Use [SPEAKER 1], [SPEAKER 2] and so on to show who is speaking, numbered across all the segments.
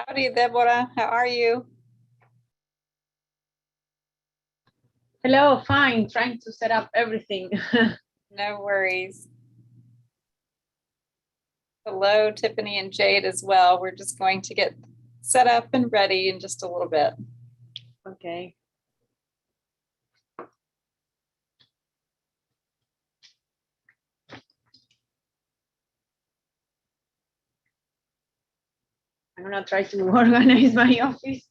[SPEAKER 1] Howdy, Deborah. How are you?
[SPEAKER 2] Hello, fine. Trying to set up everything.
[SPEAKER 1] No worries. Hello, Tiffany and Jade as well. We're just going to get set up and ready in just a little bit.
[SPEAKER 2] Okay. I'm gonna try to organize my office.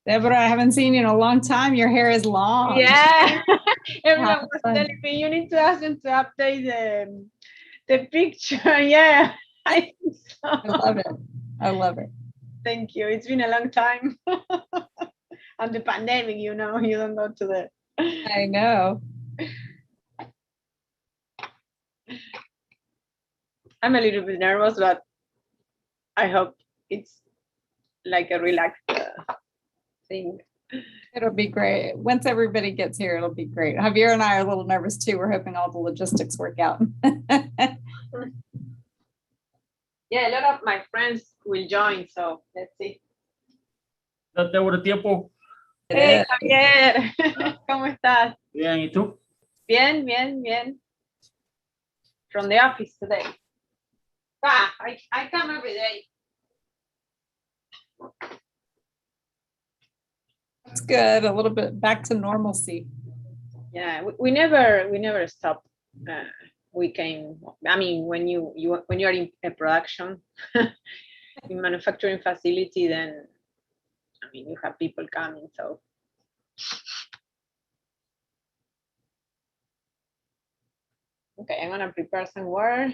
[SPEAKER 1] Deborah, I haven't seen you in a long time. Your hair is long.
[SPEAKER 2] Yeah. Everyone was
[SPEAKER 1] fun.
[SPEAKER 2] telling me you need to ask them to update the picture. Yeah. I think so.
[SPEAKER 1] I love it. I love it.
[SPEAKER 2] Thank you. It's been a long time. And the pandemic, you don't go to the.
[SPEAKER 1] I know.
[SPEAKER 2] I'm a little bit nervous, but I hope it's like a relaxed thing.
[SPEAKER 1] It'll be great. Once everybody gets here, it'll be great. Javier and I are a little nervous too. We're hoping all the logistics work out.
[SPEAKER 2] Yeah, a lot of my friends will join, so let's see.
[SPEAKER 3] Date Boratiepo.
[SPEAKER 2] Hey, Javier, ¿cómo estás?
[SPEAKER 3] Bien, ¿y tú?
[SPEAKER 2] Bien, bien, bien. From the office today. I come every day.
[SPEAKER 1] That's good. A little bit back to normalcy.
[SPEAKER 2] Yeah, we never stop. We came. I mean, when you when you are in a production, in manufacturing facility, then I mean you have people coming. So. Okay, I'm gonna prepare some water.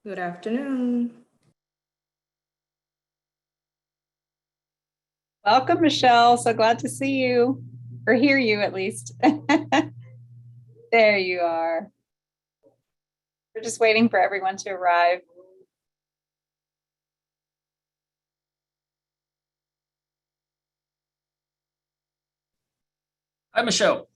[SPEAKER 4] Good afternoon.
[SPEAKER 1] Welcome, Michelle. So glad to see you, or hear you at least. There you are. We're just waiting for everyone to arrive.
[SPEAKER 3] Hi, Michelle.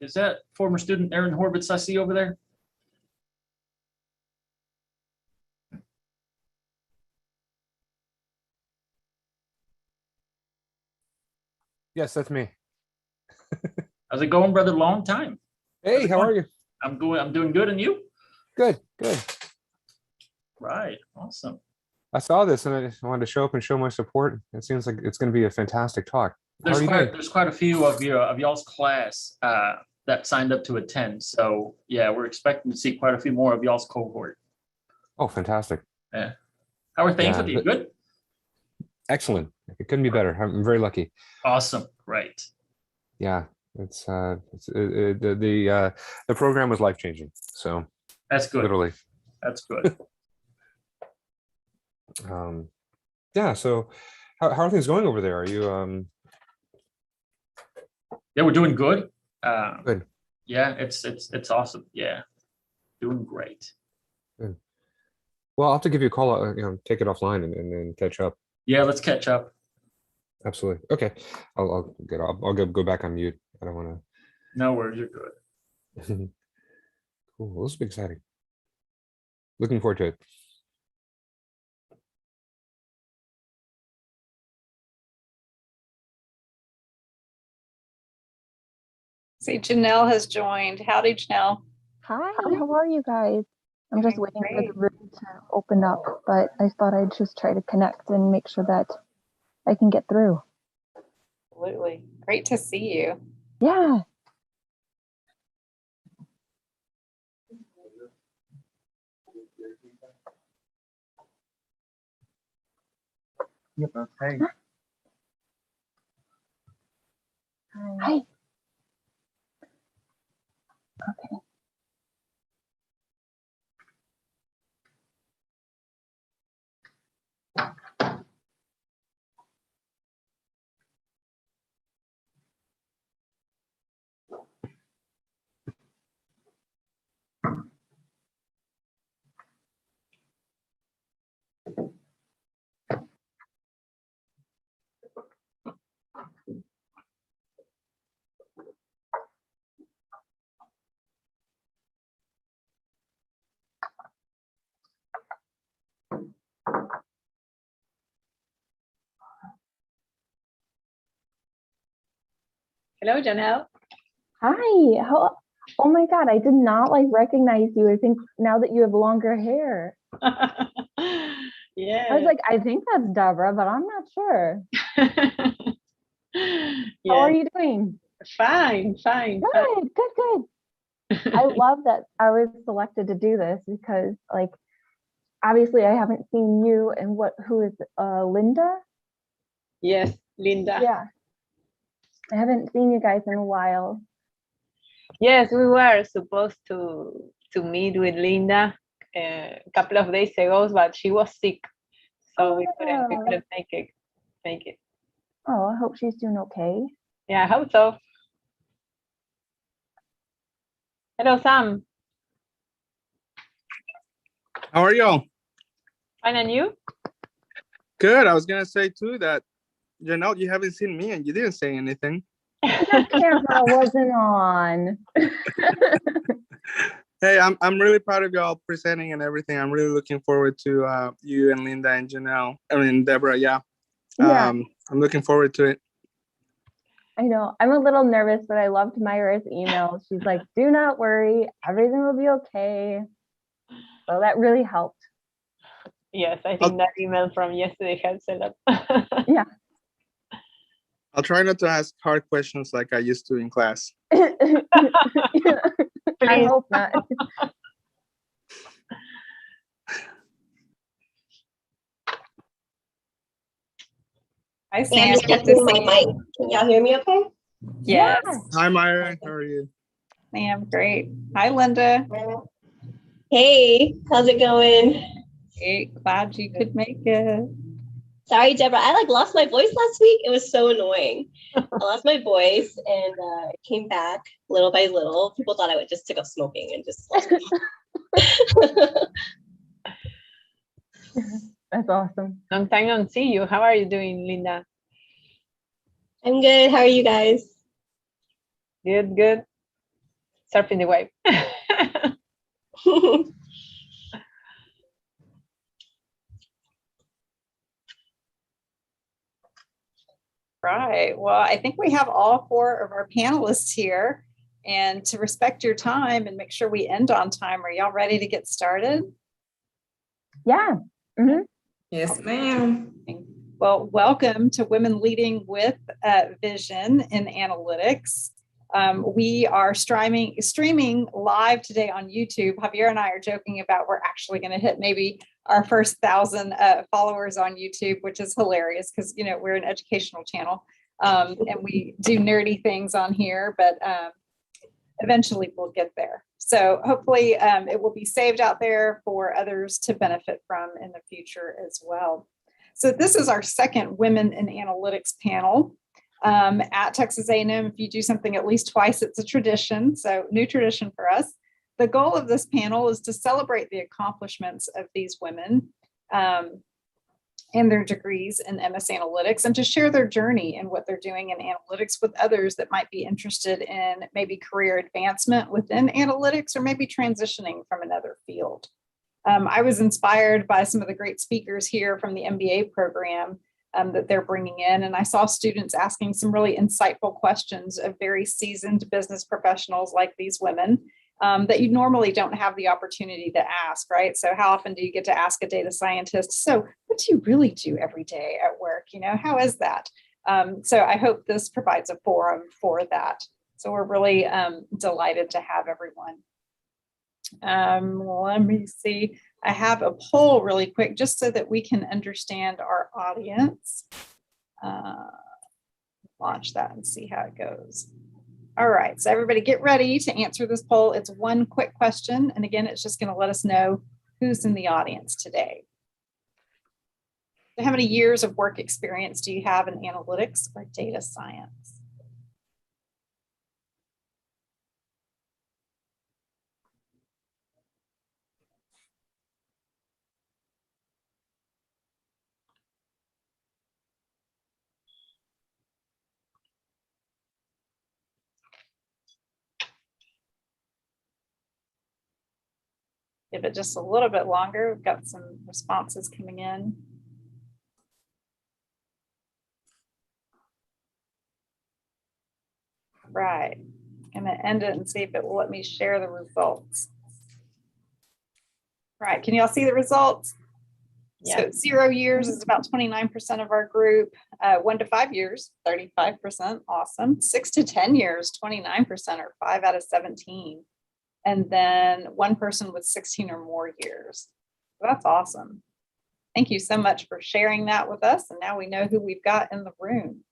[SPEAKER 3] Is that former student Aaron Horvitz I see over there?
[SPEAKER 4] Yes, that's me.
[SPEAKER 3] How's it going, brother? Long time.
[SPEAKER 4] Hey, how are you?
[SPEAKER 3] I'm doing good, and you?
[SPEAKER 4] Good, good.
[SPEAKER 3] Right. Awesome.
[SPEAKER 4] I saw this and I just wanted to show up and show my support. It seems like it's going to be a fantastic talk. How are you doing?
[SPEAKER 3] There's quite a few of y'all's class that signed up to attend. So yeah, we're expecting to see quite a few more of y'all's cohort.
[SPEAKER 4] Oh, fantastic.
[SPEAKER 3] Yeah. How are things
[SPEAKER 4] Yeah,
[SPEAKER 3] with you? Good?
[SPEAKER 4] Excellent. It couldn't be better. I'm very lucky.
[SPEAKER 3] Awesome. Great.
[SPEAKER 4] Yeah, the program was life-changing. So
[SPEAKER 3] That's good.
[SPEAKER 4] literally.
[SPEAKER 3] That's good.
[SPEAKER 4] Yeah, so how are things going over there? Are you
[SPEAKER 3] Yeah, we're doing good.
[SPEAKER 4] good?
[SPEAKER 3] Yeah, it's awesome. Yeah. Doing great.
[SPEAKER 4] Good. Well, I'll have to give you a call, take it offline and then catch up.
[SPEAKER 3] Yeah, let's catch up.
[SPEAKER 4] Absolutely. Okay. I'll go back on mute. I don't want
[SPEAKER 3] No worries, you're good.
[SPEAKER 4] to. Cool. This will be exciting. Looking forward to it.
[SPEAKER 1] See, Janelle has joined. Howdy, Janelle.
[SPEAKER 5] Hi, how are you guys? I'm just
[SPEAKER 1] Doing
[SPEAKER 5] waiting for
[SPEAKER 1] great.
[SPEAKER 5] the room to open up, but I thought I'd just try to connect and make sure that I can get through.
[SPEAKER 1] Absolutely. Great to see you.
[SPEAKER 5] Yeah.
[SPEAKER 6] Hey.
[SPEAKER 5] Hi. Okay.
[SPEAKER 2] Hello, Janelle.
[SPEAKER 5] Hi. Oh my God, I did not recognize you. I think now that you have longer hair.
[SPEAKER 2] Yeah.
[SPEAKER 5] I was like, I think that's Deborah, but I'm not sure. How are you doing?
[SPEAKER 2] Fine.
[SPEAKER 5] Good. I love that I was selected to do this because obviously I haven't seen you and who is Linda?
[SPEAKER 2] Yes, Linda.
[SPEAKER 5] Yeah. I haven't seen you guys in a while.
[SPEAKER 2] Yes, we were supposed to meet with Linda a couple of days ago, but she was sick, so we couldn't make it.
[SPEAKER 5] Oh, I hope she's doing okay.
[SPEAKER 2] Yeah, I hope so. Hello, Sam.
[SPEAKER 6] How are y'all?
[SPEAKER 2] Fine, and you?
[SPEAKER 6] Good. I was gonna say too that Janelle, you haven't seen me and you didn't say anything.
[SPEAKER 5] Your camera wasn't on.
[SPEAKER 6] Hey, I'm really proud of y'all presenting and everything. I'm really looking forward to you and Linda and Janelle. I mean Deborah, yeah.
[SPEAKER 5] Yeah.
[SPEAKER 6] I'm looking forward to it.
[SPEAKER 5] I know. I'm a little nervous, but I loved Myra's email. She's like, do not worry, everything will be okay. So that really helped.
[SPEAKER 2] Yes, I think that email from yesterday helps a lot.
[SPEAKER 5] Yeah.
[SPEAKER 6] I'll try not to ask hard questions like I used to in class.
[SPEAKER 5] I hope not.
[SPEAKER 1] Hi,
[SPEAKER 7] Yeah,
[SPEAKER 1] Sam.
[SPEAKER 7] I'm just
[SPEAKER 1] Good to
[SPEAKER 7] testing my
[SPEAKER 1] see
[SPEAKER 7] mic.
[SPEAKER 1] you.
[SPEAKER 7] Can y'all hear me okay?
[SPEAKER 1] Yes.
[SPEAKER 6] Hi Myra, how are you?
[SPEAKER 1] Sam, great. Hi, Linda.
[SPEAKER 7] Hey, how's it going?
[SPEAKER 1] Great. Glad you could make it.
[SPEAKER 7] Sorry, Deborah, I lost my voice last week. It was so annoying. I lost my voice and it came back little by little. People thought I just took up smoking and just lost it.
[SPEAKER 5] That's awesome.
[SPEAKER 2] Long time no see you. How are you doing, Linda?
[SPEAKER 7] I'm good. How are you guys?
[SPEAKER 2] Good. surfing the wave.
[SPEAKER 1] Right. Well, I think we have all four of our panelists here. And to respect your time and make sure we end on time, are y'all ready to get started?
[SPEAKER 5] Yeah. Mhm.
[SPEAKER 8] Yes, ma'am.
[SPEAKER 1] Well, welcome to Women Leading with Vision in Analytics. We are streaming live today on YouTube. Javier and I are joking about we're actually going to hit maybe our first 1,000 followers on YouTube, which is hilarious because, you know, we're an educational channel and we do nerdy things on here, but eventually we'll get there. So hopefully it will be saved out there for others to benefit from in the future as well. So this is our second Women in Analytics panel at Texas A&M. If you do something at least twice, it's a tradition. So new tradition for us. The goal of this panel is to celebrate the accomplishments of these women and their degrees in MS Analytics, and to share their journey and what they're doing in analytics with others that might be interested in maybe career advancement within analytics or maybe transitioning from another field. I was inspired by some of the great speakers here from the MBA program that they're bringing in, and I saw students asking some really insightful questions of very seasoned business professionals like these women that you normally don't have the opportunity to ask, right? So how often do you get to ask a data scientist, so what do you really do every day at work? You know, how is that? So I hope this provides a forum for that. So we're really delighted to have everyone. Let me see. I have a poll really quick just so that we can understand our audience. Launch that and see how it goes. All right, so everybody get ready to answer this poll. It's one quick question. And again, it's just going to let us know who's in the audience today. So how many years of work experience do you have in analytics or data science? Give it just a little bit longer. We've got some responses coming in. Right. I'm going to end it and see if it will let me share the results. Right. Can y'all see the results? Yeah. So 0 years is about 29% of our group. 1 to 5 years, 35%. Awesome. 6 to 10 years, 29%, or 5 out of 17. And then one person with 16 or more years. So that's awesome. Thank you so much for sharing that with us. And now we know who we've got in the room.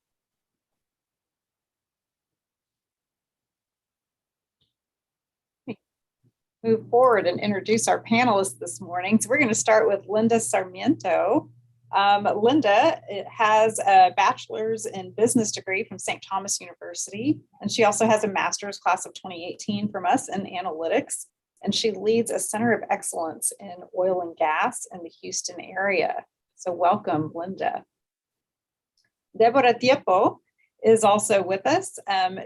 [SPEAKER 1] Move forward and introduce our panelists this morning. So we're going to start with Linda Sarmiento. Linda has a bachelor's in business degree from St. Thomas University, and she also has a master's class of 2018 from us in analytics, and she leads a center of excellence in oil and gas in the Houston area. So welcome, Linda. Boratiepo is also with us.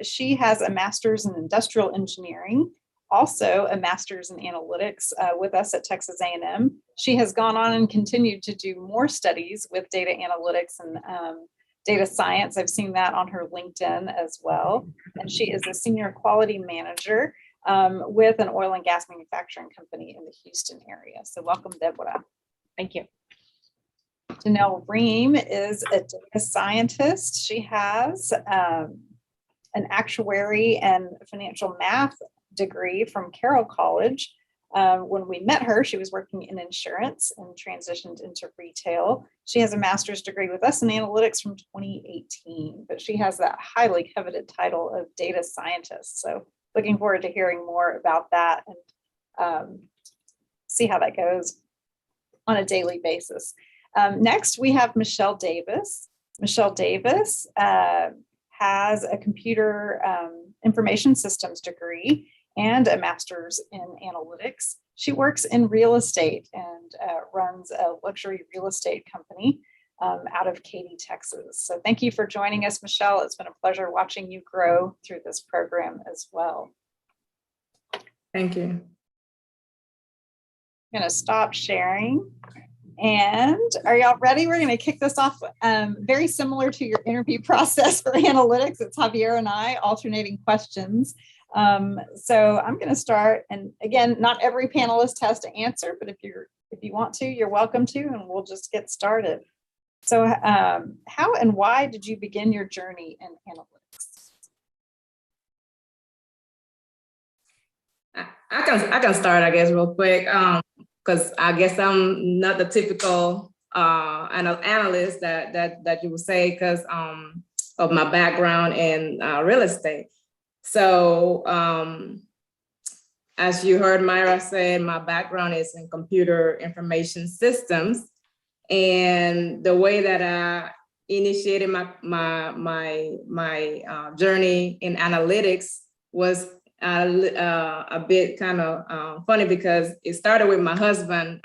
[SPEAKER 1] She has a master's in industrial engineering, also a master's in analytics with us at Texas A&M. She has gone on and continued to do more studies with data analytics and data science. I've seen that on her LinkedIn as well. And she is a senior quality manager with an oil and gas manufacturing company in the Houston area. So welcome, Deborah.
[SPEAKER 2] Thank you.
[SPEAKER 1] Janelle Ream is a data scientist. She has an actuary and financial math degree from Carroll College. When we met her, she was working in insurance and transitioned into retail. She has a master's degree with us in analytics from 2018, but she has that highly coveted title of data scientist. So looking forward to hearing more about that and see how that goes on a daily basis. Next, we have Michelle Davis. Michelle Davis has a computer information systems degree and a master's in analytics. She works in real estate and runs a luxury real estate company out of Katy, Texas. So thank you for joining us, Michelle. It's been a pleasure watching you grow through this program as well.
[SPEAKER 8] Thank you.
[SPEAKER 1] I'm going to stop sharing. And are y'all ready? We're going to kick this off very similar to your interview process for analytics. It's Javier and I alternating questions. So I'm going to start. And again, not every panelist has to answer, but if you want to, you're welcome to, and we'll just get started. So how and why did you begin your journey in analytics?
[SPEAKER 8] I can start, I guess, real quick, because I guess I'm not the typical analyst that you would say because of my background in real estate. So as you heard Myra say, my background is in computer information systems, and the way that I initiated my journey in analytics was a bit kind of funny because it started with my husband.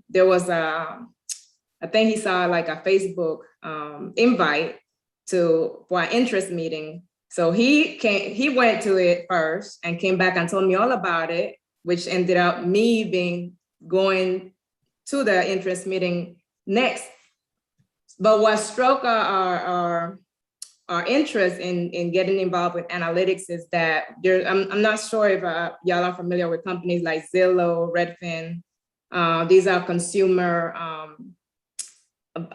[SPEAKER 8] There was I think he saw like a Facebook invite for an interest meeting. So he went to it first and came back and told me all about it, which ended up me going to the interest meeting next. But what struck our interest in getting involved with analytics is that I'm not sure if y'all are familiar with companies like Zillow, Redfin. These are consumer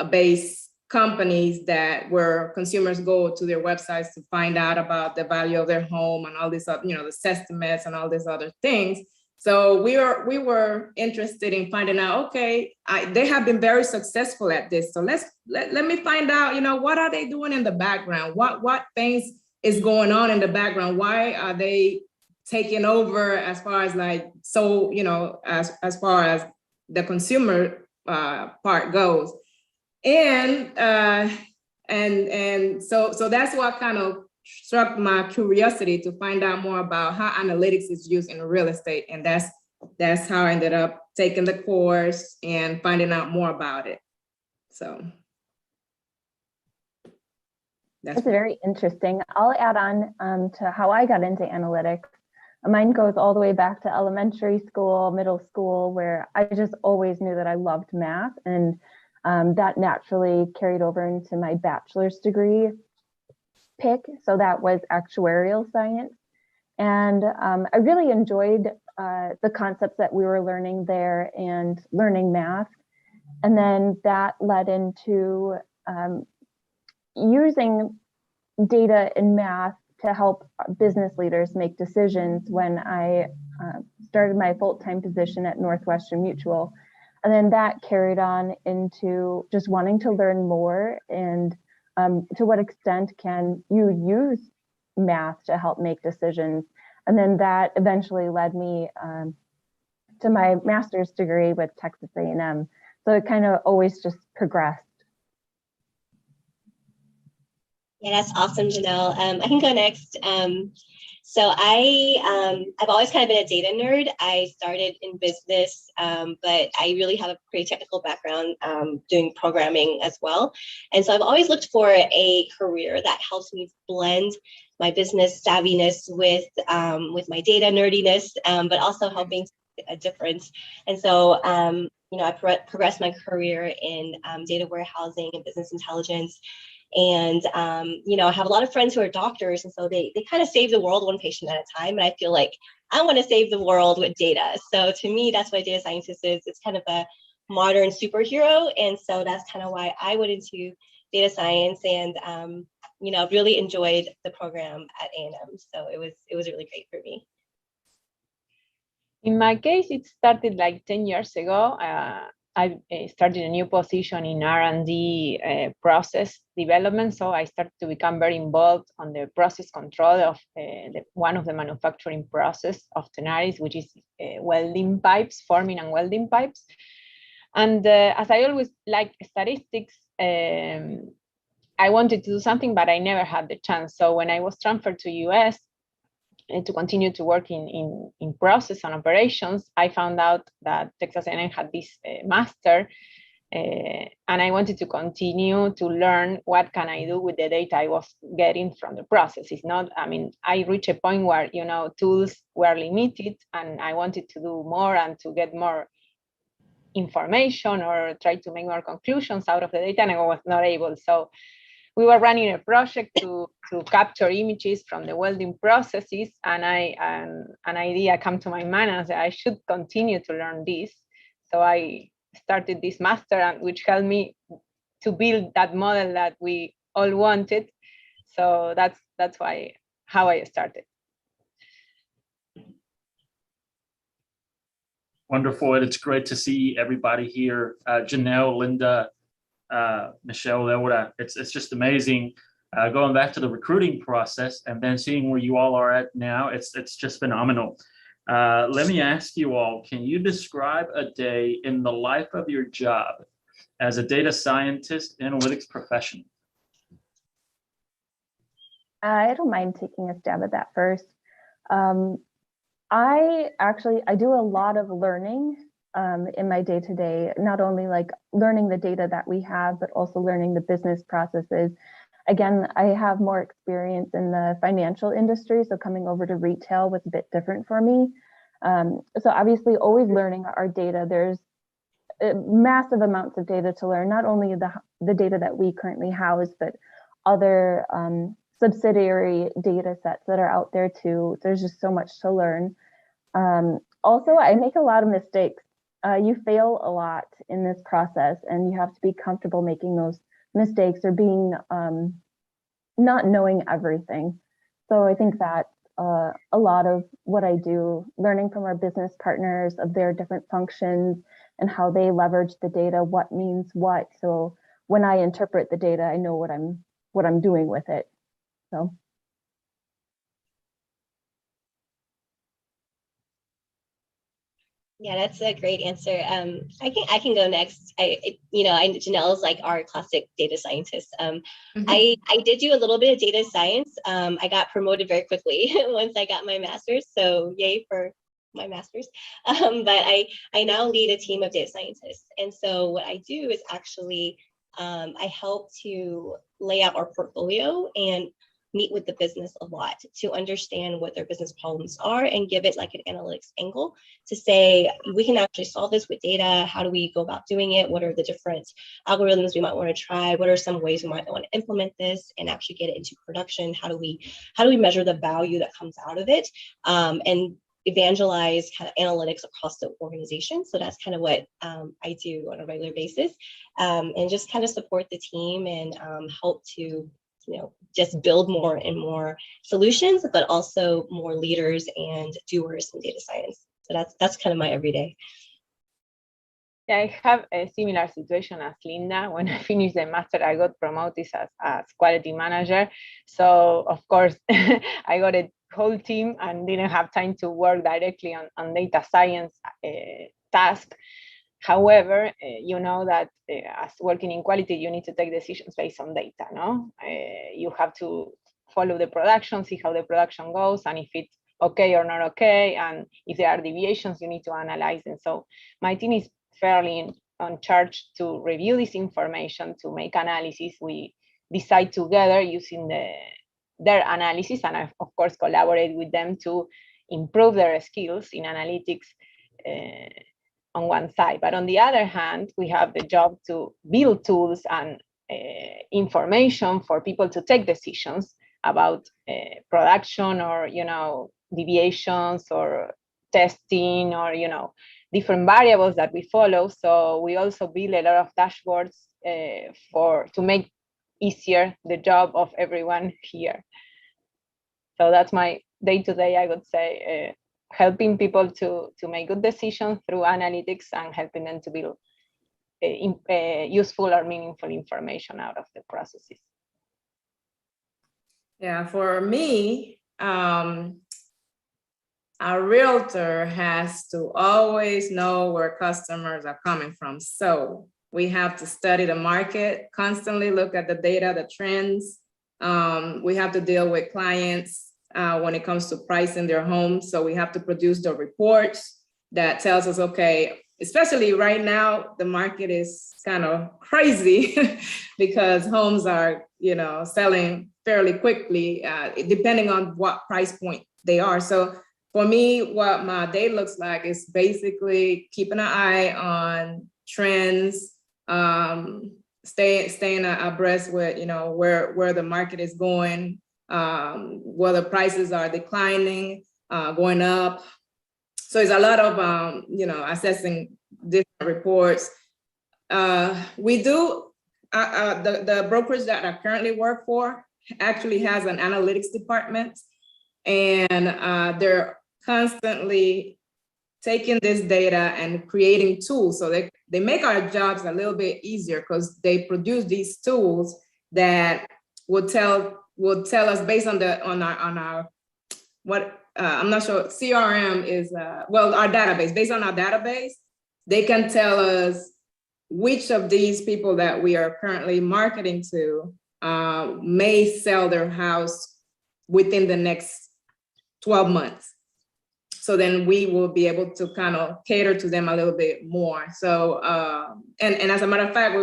[SPEAKER 8] based companies where consumers go to their websites to find out about the value of their home and all this, the estimates and all these other things. So we were interested in finding out, okay, they have been very successful at this. So let me find out, what are they doing in the background? What things is going on in the background? Why are they taking over as far as as far as the consumer part goes? And so that's what kind of struck my curiosity to find out more about how analytics is used in real estate. And that's how I ended up taking the course and finding out more about it. So
[SPEAKER 5] that's very interesting. I'll add on to how I got into analytics. Mine goes all the way back to elementary school, middle school, where I just always knew that I loved math, and that naturally carried over into my bachelor's degree pick. So that was actuarial science. And I really enjoyed the concepts that we were learning there and learning math. And then that led into using data and math to help business leaders make decisions when I started my full-time position at Northwestern Mutual. And then that carried on into just wanting to learn more and to what extent can you use math to help make decisions. And then that eventually led me to my master's degree with Texas A&M. So it kind of always just progressed.
[SPEAKER 7] Yeah, that's awesome, Janelle. I can go next. So I've always kind of been a data nerd. I started in business, but I really have a pretty technical background doing programming as well. And so I've always looked for a career that helps me blend my business savviness with my data nerdiness, but also helping a difference. And so, I progressed my career in data warehousing and business intelligence. And, I have a lot of friends who are doctors, and so they kind of save the world one patient at a time. And I feel like I want to save the world with data. So to me, that's what a data scientist is. It's kind of a modern superhero. And so that's kind of why I went into data science, and, really enjoyed the program at A&M. So it was really great for me.
[SPEAKER 2] In my case, it started like 10 years ago. I started a new position in R&D process development. So I started to become very involved on the process control of one of the manufacturing process of Tenaris, which is welding pipes, forming and welding pipes. And as I always like statistics, I wanted to do something, but I never had the chance. So when I was transferred to US, to continue to work in process and operations, I found out that Texas A&M had this master And I wanted to continue to learn what can I do with the data I was getting from the process. It's not, I mean, I reached a point where, you know, tools were limited and I wanted to do more and to get more information or try to make more conclusions out of the data, and I was not able. So we were running a project to capture images from the welding processes, and an idea came to my mind and I said, I should continue to learn this. So I started this master, which helped me to build that model that we all wanted. So that's how I started.
[SPEAKER 3] Wonderful. It's great to see everybody here. Janelle, Linda, Michelle, Laura. It's just amazing. Going back to the recruiting process and then seeing where you all are at now, it's just phenomenal. Let me ask you all, can you describe a day in the life of your job as a data scientist, analytics professional?
[SPEAKER 5] I don't mind taking a stab at that first. I do a lot of learning in my day-to-day, not only like learning the data that we have, but also learning the business processes. Again, I have more experience in the financial industry, so coming over to retail was a bit different for me. So obviously always learning our data. There's massive amounts of data to learn, not only the data that we currently house, but other subsidiary data sets that are out there too. There's just so much to learn. Also, I make a lot of mistakes. You fail a lot in this process, and you have to be comfortable making those mistakes or being not knowing everything. So I think that a lot of what I do, learning from our business partners of their different functions and how they leverage the data, what means what. So when I interpret the data, I know what I'm doing with it. So.
[SPEAKER 7] Yeah, that's a great answer. I can go next. Janelle is like our classic data scientist. I did do a little bit of data science. I got promoted very quickly once I got my master's. So yay for my master's. But I now lead a team of data scientists. And so what I do is actually I help to lay out our portfolio and meet with the business a lot to understand what their business problems are and give it like an analytics angle to say, we can actually solve this with data. How do we go about doing it? What are the different algorithms we might want to try? What are some ways we might want to implement this and actually get it into production? How do we measure the value that comes out of it? And evangelize kind of analytics across the organization. So that's kind of what I do on a regular basis, and just kind of support the team and help to just build more and more solutions, but also more leaders and doers in data science. So that's kind of my everyday.
[SPEAKER 2] Yeah, I have a similar situation as Linda. When I finished the master, I got promoted as quality manager. So of course, I got a whole team and didn't have time to work directly on data science task. However, you know that as working in quality, you need to take decisions based on data, no? You have to follow the production, see how the production goes, and if it's okay or not okay, and if there are deviations, you need to analyze them. So my team is fairly on charge to review this information, to make analysis. We decide together using their analysis, and I, of course, collaborate with them to improve their skills in analytics on one side. But on the other hand, we have the job to build tools and information for people to take decisions about production or, deviations or testing or, different variables that we follow. So we also build a lot of dashboards to make easier the job of everyone here. So that's my day-to-day, I would say, helping people to make good decisions through analytics and helping them to build useful or meaningful information out of the processes.
[SPEAKER 8] Yeah, for me, a realtor has to always know where customers are coming from. So we have to study the market, constantly look at the data, the trends. We have to deal with clients when it comes to pricing their homes. So we have to produce the reports that tells us, okay, especially right now, the market is kind of crazy because homes are, selling fairly quickly, depending on what price point they are. So for me, what my day looks like is basically keeping an eye on trends, staying abreast with, where the market is going, whether prices are declining, going up. So it's a lot of, assessing different reports. We do, the brokerage that I currently work for actually has an analytics department, and they're constantly taking this data and creating tools. So they make our jobs a little bit easier because they produce these tools that will tell us based on our what I'm not sure CRM is our database. Based on our database, they can tell us which of these people that we are currently marketing to may sell their house within the next 12 months. So then we will be able to kind of cater to them a little bit more. So, and as a matter of fact,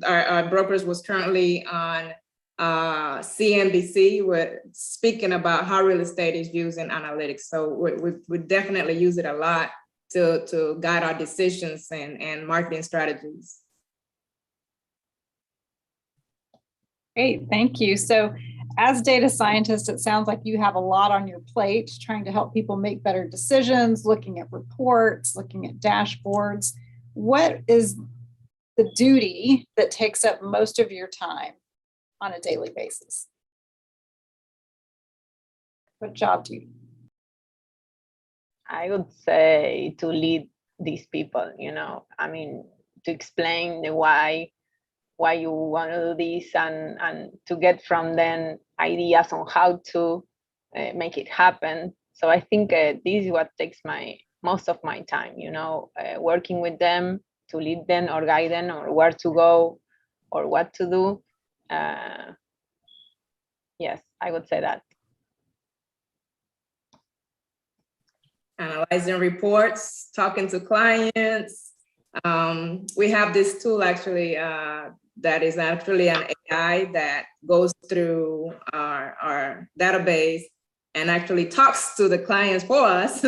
[SPEAKER 8] our brokers was currently on CNBC with speaking about how real estate is used in analytics. So we definitely use it a lot to guide our decisions and marketing strategies.
[SPEAKER 1] Great, thank you. So as data scientists, it sounds like you have a lot on your plate, trying to help people make better decisions, looking at reports, looking at dashboards. What is the duty that takes up most of your time on a daily basis? What job do you?
[SPEAKER 2] I would say to lead these people, to explain the why you want to do this and to get from them ideas on how to make it happen. So I think this is what takes most of my time, working with them to lead them or guide them or where to go or what to do. Yes, I would say that.
[SPEAKER 8] Analyzing reports, talking to clients. We have this tool actually that is actually an AI that goes through our database and actually talks to the clients for us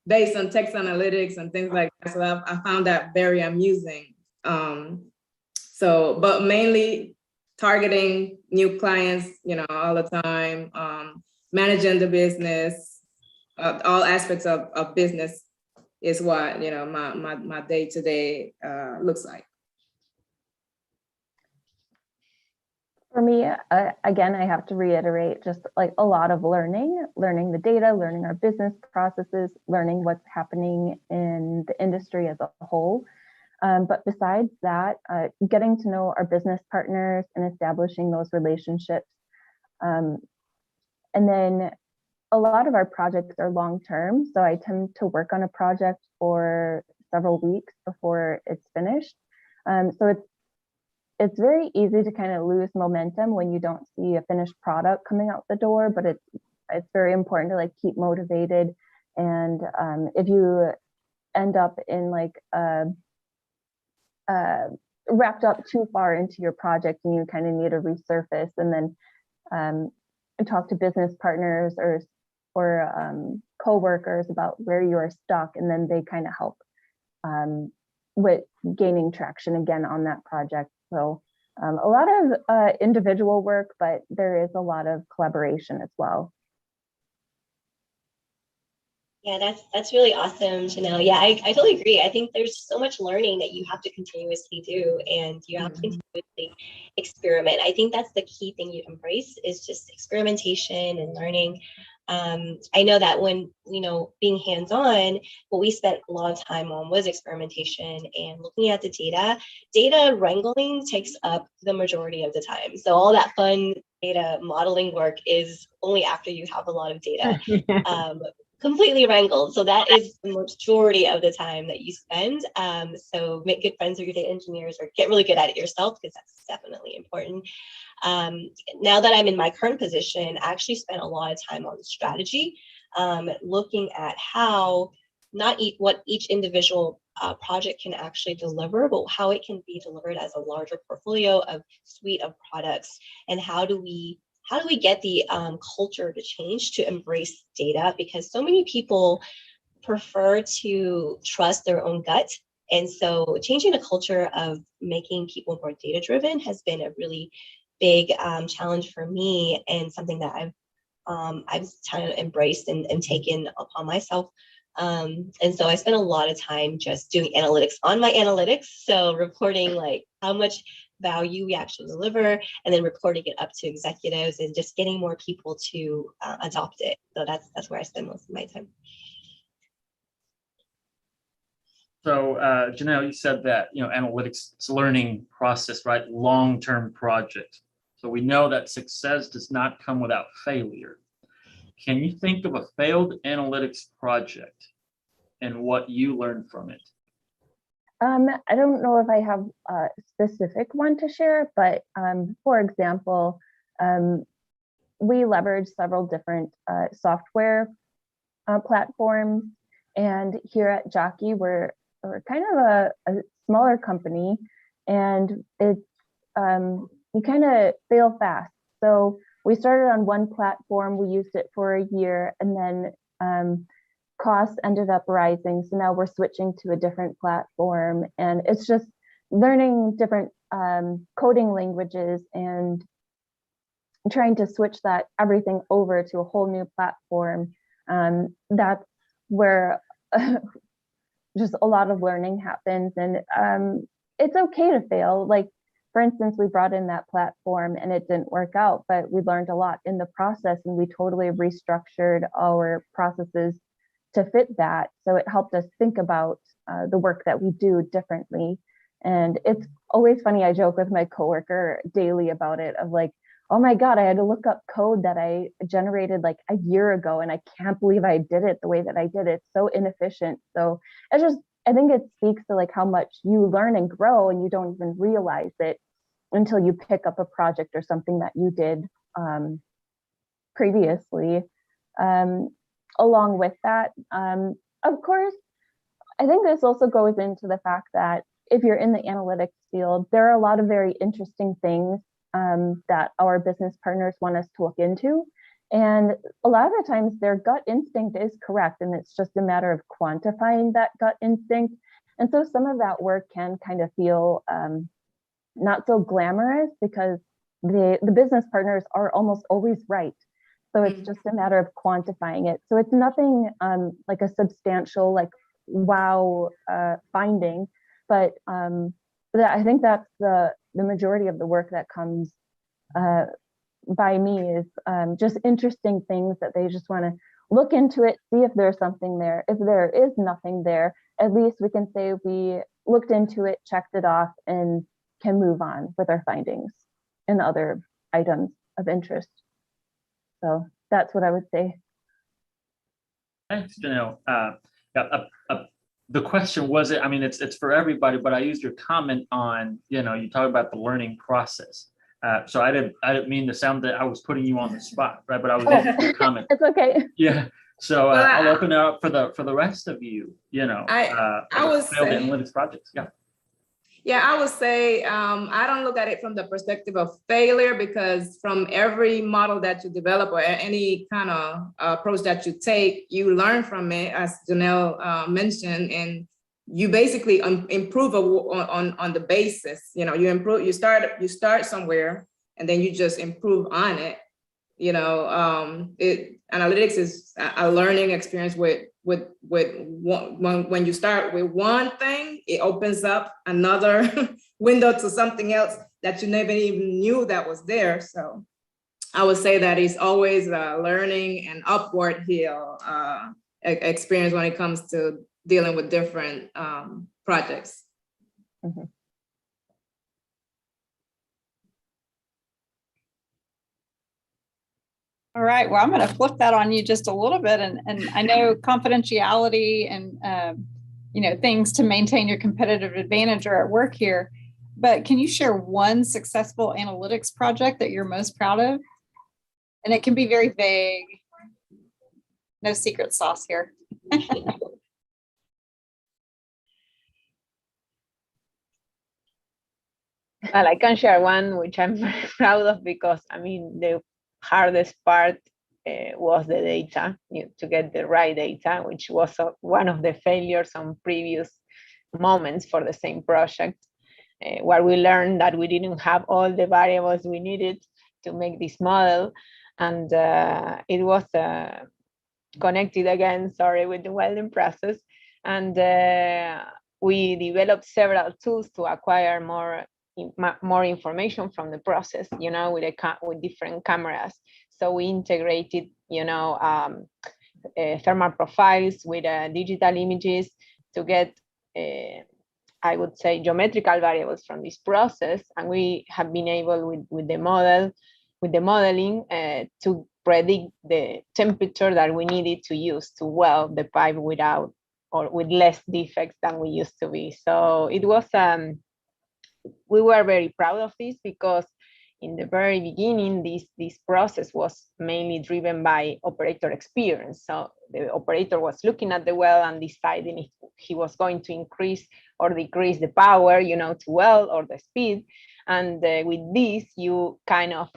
[SPEAKER 8] based on text analytics and things like that. So I found that very amusing. But mainly targeting new clients, all the time, managing the business, all aspects of business is what, my day-to-day looks like.
[SPEAKER 5] For me, again, I have to reiterate just like a lot of learning the data, learning our business processes, learning what's happening in the industry as a whole. But besides that, getting to know our business partners and establishing those relationships. And then a lot of our projects are long-term, so I tend to work on a project for several weeks before it's finished. So it's very easy to kind of lose momentum when you don't see a finished product coming out the door, but it's very important to like keep motivated. And if you end up in like wrapped up too far into your project and you kind of need to resurface and then talk to business partners or co-workers about where you are stuck, and then they kind of help with gaining traction again on that project. So a lot of individual work, but there is a lot of collaboration as well.
[SPEAKER 7] Yeah, that's really awesome, Janelle. Yeah, I totally agree. I think there's so much learning that you have to continuously do, and you have to continuously experiment. I think that's the key thing you embrace is just experimentation and learning. I know that when, being hands-on, what we spent a lot of time on was experimentation and looking at the data. Data wrangling takes up the majority of the time. So all that fun data modeling work is only after you have a lot of data. Completely wrangled. So that is the majority of the time that you spend. So make good friends with your data engineers or get really good at it yourself, because that's definitely important. Now that I'm in my current position, I actually spent a lot of time on strategy, looking at how not what each individual project can actually deliver, but how it can be delivered as a larger portfolio of suite of products. And how do we get the culture to change to embrace data? Because so many people prefer to trust their own gut. And so changing the culture of making people more data driven has been a really big challenge for me, and something that I've kind of embraced and taken upon myself. And so I spent a lot of time just doing analytics on my analytics. So reporting like how much value we actually deliver, and then reporting it up to executives, and just getting more people to adopt it. So that's where I spend most of my time.
[SPEAKER 3] So Janelle, you said that, analytics, it's a learning process, right? Long-term project. So we know that success does not come without failure. Can you think of a failed analytics project and what you learned from it?
[SPEAKER 5] I don't know if I have a specific one to share, but for example, we leverage several different software platforms. And here at Jockey, we're kind of a smaller company, and it's you kind of fail fast. So we started on one platform, we used it for a year, and then costs ended up rising. So now we're switching to a different platform, and it's just learning different coding languages and trying to switch everything over to a whole new platform. That's where just a lot of learning happens, and it's okay to fail. Like, for instance, we brought in that platform and it didn't work out, but we learned a lot in the process, and we totally restructured our processes to fit that. So it helped us think about the work that we do differently. And it's always funny, I joke with my coworker daily about it, of like, oh my God, I had to look up code that I generated like a year ago, and I can't believe I did it the way that I did it. So inefficient. So I think it speaks to like how much you learn and grow, and you don't even realize it until you pick up a project or something that you did previously. Along with that, of course, I think this also goes into the fact that if you're in the analytics field, there are a lot of very interesting things that our business partners want us to look into. And a lot of the times their gut instinct is correct, and it's just a matter of quantifying that gut instinct. And so some of that work can kind of feel not so glamorous, because the business partners are almost always right. So it's just a matter of quantifying it. So it's nothing like a substantial, like, wow finding, but I think that's the majority of the work that comes by me is just interesting things that they just want to look into it, see if there's something there. If there is nothing there, at least we can say we looked into it, checked it off, and can move on with our findings and other items of interest. So that's what I would say.
[SPEAKER 3] Thanks, Janelle. The question was, I mean, it's for everybody, but I used your comment on, you talk about the learning process. So I didn't mean to sound that I was putting you on the spot, right? But I was using your comment.
[SPEAKER 5] It's okay.
[SPEAKER 3] Yeah. So I'll open it up for the rest of you.
[SPEAKER 8] I would
[SPEAKER 3] failed
[SPEAKER 8] say
[SPEAKER 3] analytics projects. Yeah.
[SPEAKER 8] Yeah, I would say I don't look at it from the perspective of failure, because from every model that you develop or any kind of approach that you take, you learn from it, as Janelle mentioned, and you basically improve on the basis. You improve. You start somewhere, and then you just improve on it. Analytics is a learning experience with when you start with one thing, it opens up another window to something else that you never even knew that was there. So I would say that it's always a learning and upward hill experience when it comes to dealing with different projects.
[SPEAKER 5] Mm-hmm.
[SPEAKER 1] All right, well, I'm going to flip that on you just a little bit. And I know confidentiality and, things to maintain your competitive advantage are at work here. But can you share one successful analytics project that you're most proud of? And it can be very vague. No secret sauce here.
[SPEAKER 2] Well, I can share one which I'm very proud of, because I mean the hardest part was the data, to get the right data, which was one of the failures on previous moments for the same project, where we learned that we didn't have all the variables we needed to make this model, and it was connected again, sorry, with the welding process, and we developed several tools to acquire more information from the process, with different cameras. So we integrated, thermal profiles with digital images to get, I would say, geometrical variables from this process, and we have been able with the modeling to predict the temperature that we needed to use to weld the pipe without or with less defects than we used to be. So it was, we were very proud of this, because in the very beginning, this process was mainly driven by operator experience. So the operator was looking at the well and deciding if he was going to increase or decrease the power, to weld, or the speed. And with this, you kind of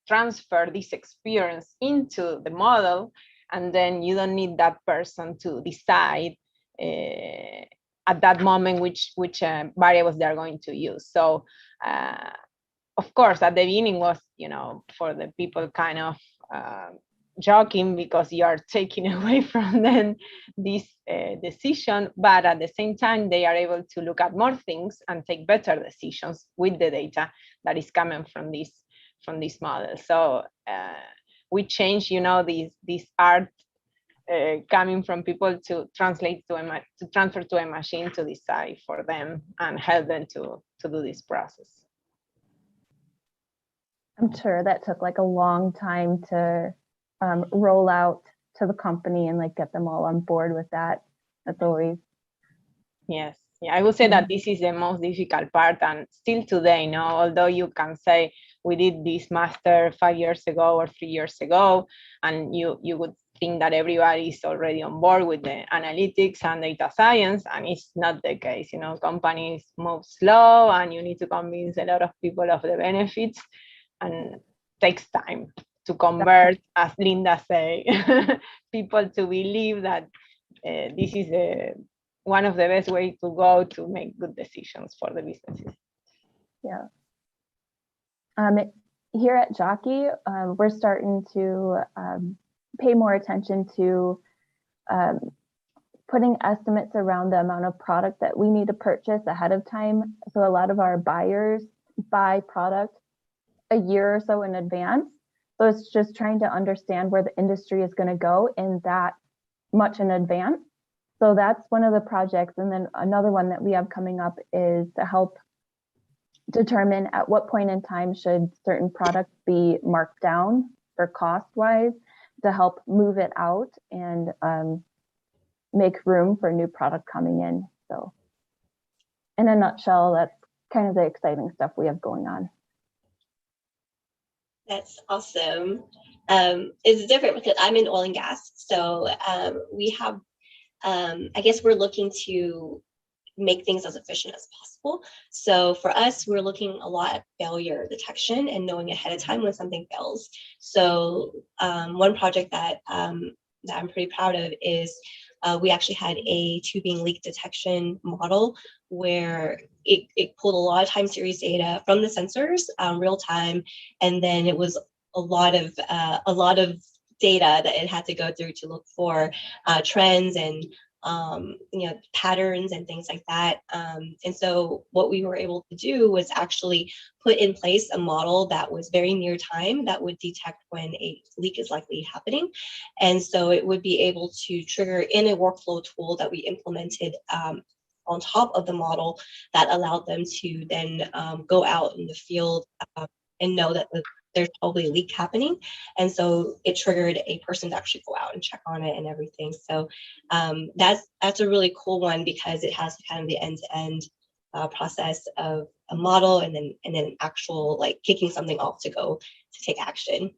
[SPEAKER 2] transfer this experience into the model, and then you don't need that person to decide at that moment which variables they're going to use. So of course, at the beginning was, for the people kind of joking, because you are taking away from them this decision, but at the same time, they are able to look at more things and take better decisions with the data that is coming from this model. So we change, this art coming from people to translate to transfer to a machine to decide for them and help them to do this process.
[SPEAKER 5] I'm sure that took like a long time to roll out to the company and like get them all on board with that. That's always.
[SPEAKER 2] Yes. Yeah, I would say that this is the most difficult part, and still today, although you can say we did this master 5 years ago or 3 years ago, and you would think that everybody is already on board with the analytics and data science, and it's not the case. Companies move slow, and you need to convince a lot of people of the benefits, and takes time to convert, as Linda say, people to believe that this is one of the best ways to go to make good decisions for the businesses.
[SPEAKER 5] Yeah. Here at Jockey, we're starting to pay more attention to putting estimates around the amount of product that we need to purchase ahead of time. So a lot of our buyers buy product a year or so in advance. So it's just trying to understand where the industry is going to go in that much in advance. So that's one of the projects. And then another one that we have coming up is to help determine at what point in time should certain products be marked down for cost-wise to help move it out and make room for new product coming in. So in a nutshell, that's kind of the exciting stuff we have going on.
[SPEAKER 7] That's awesome. It's different because I'm in oil and gas. So we have, I guess we're looking to make things as efficient as possible. So for us, we're looking a lot at failure detection and knowing ahead of time when something fails. So one project that I'm pretty proud of is we actually had a tubing leak detection model where it pulled a lot of time series data from the sensors real time, and then it was a lot of data that it had to go through to look for trends and patterns and things like that. And so what we were able to do was actually put in place a model that was very near time that would detect when a leak is likely happening. And so it would be able to trigger in a workflow tool that we implemented on top of the model that allowed them to then go out in the field and know that there's probably a leak happening. And so it triggered a person to actually go out and check on it and everything. So that's a really cool one because it has kind of the end-to-end process of a model and then, actual like kicking something off to go to take action.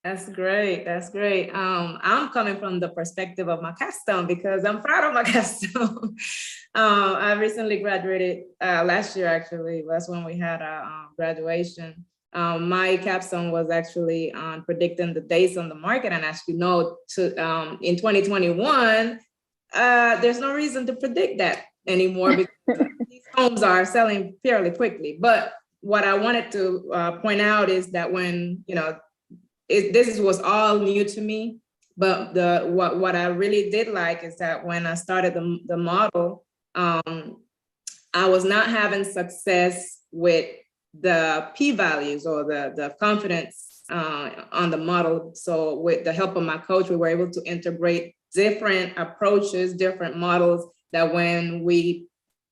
[SPEAKER 8] That's great. That's great. I'm coming from the perspective of my capstone because I'm proud of my capstone. I recently graduated last year, actually. That's when we had our graduation. My capstone was actually on predicting the days on the market. And as you know, in 2021, there's no reason to predict that anymore because these homes are selling fairly quickly. But what I wanted to point out is that when, this was all new to me, but what I really did like is that when I started the model, I was not having success with the p-values or the confidence on the model. So with the help of my coach, we were able to integrate different approaches, different models that when we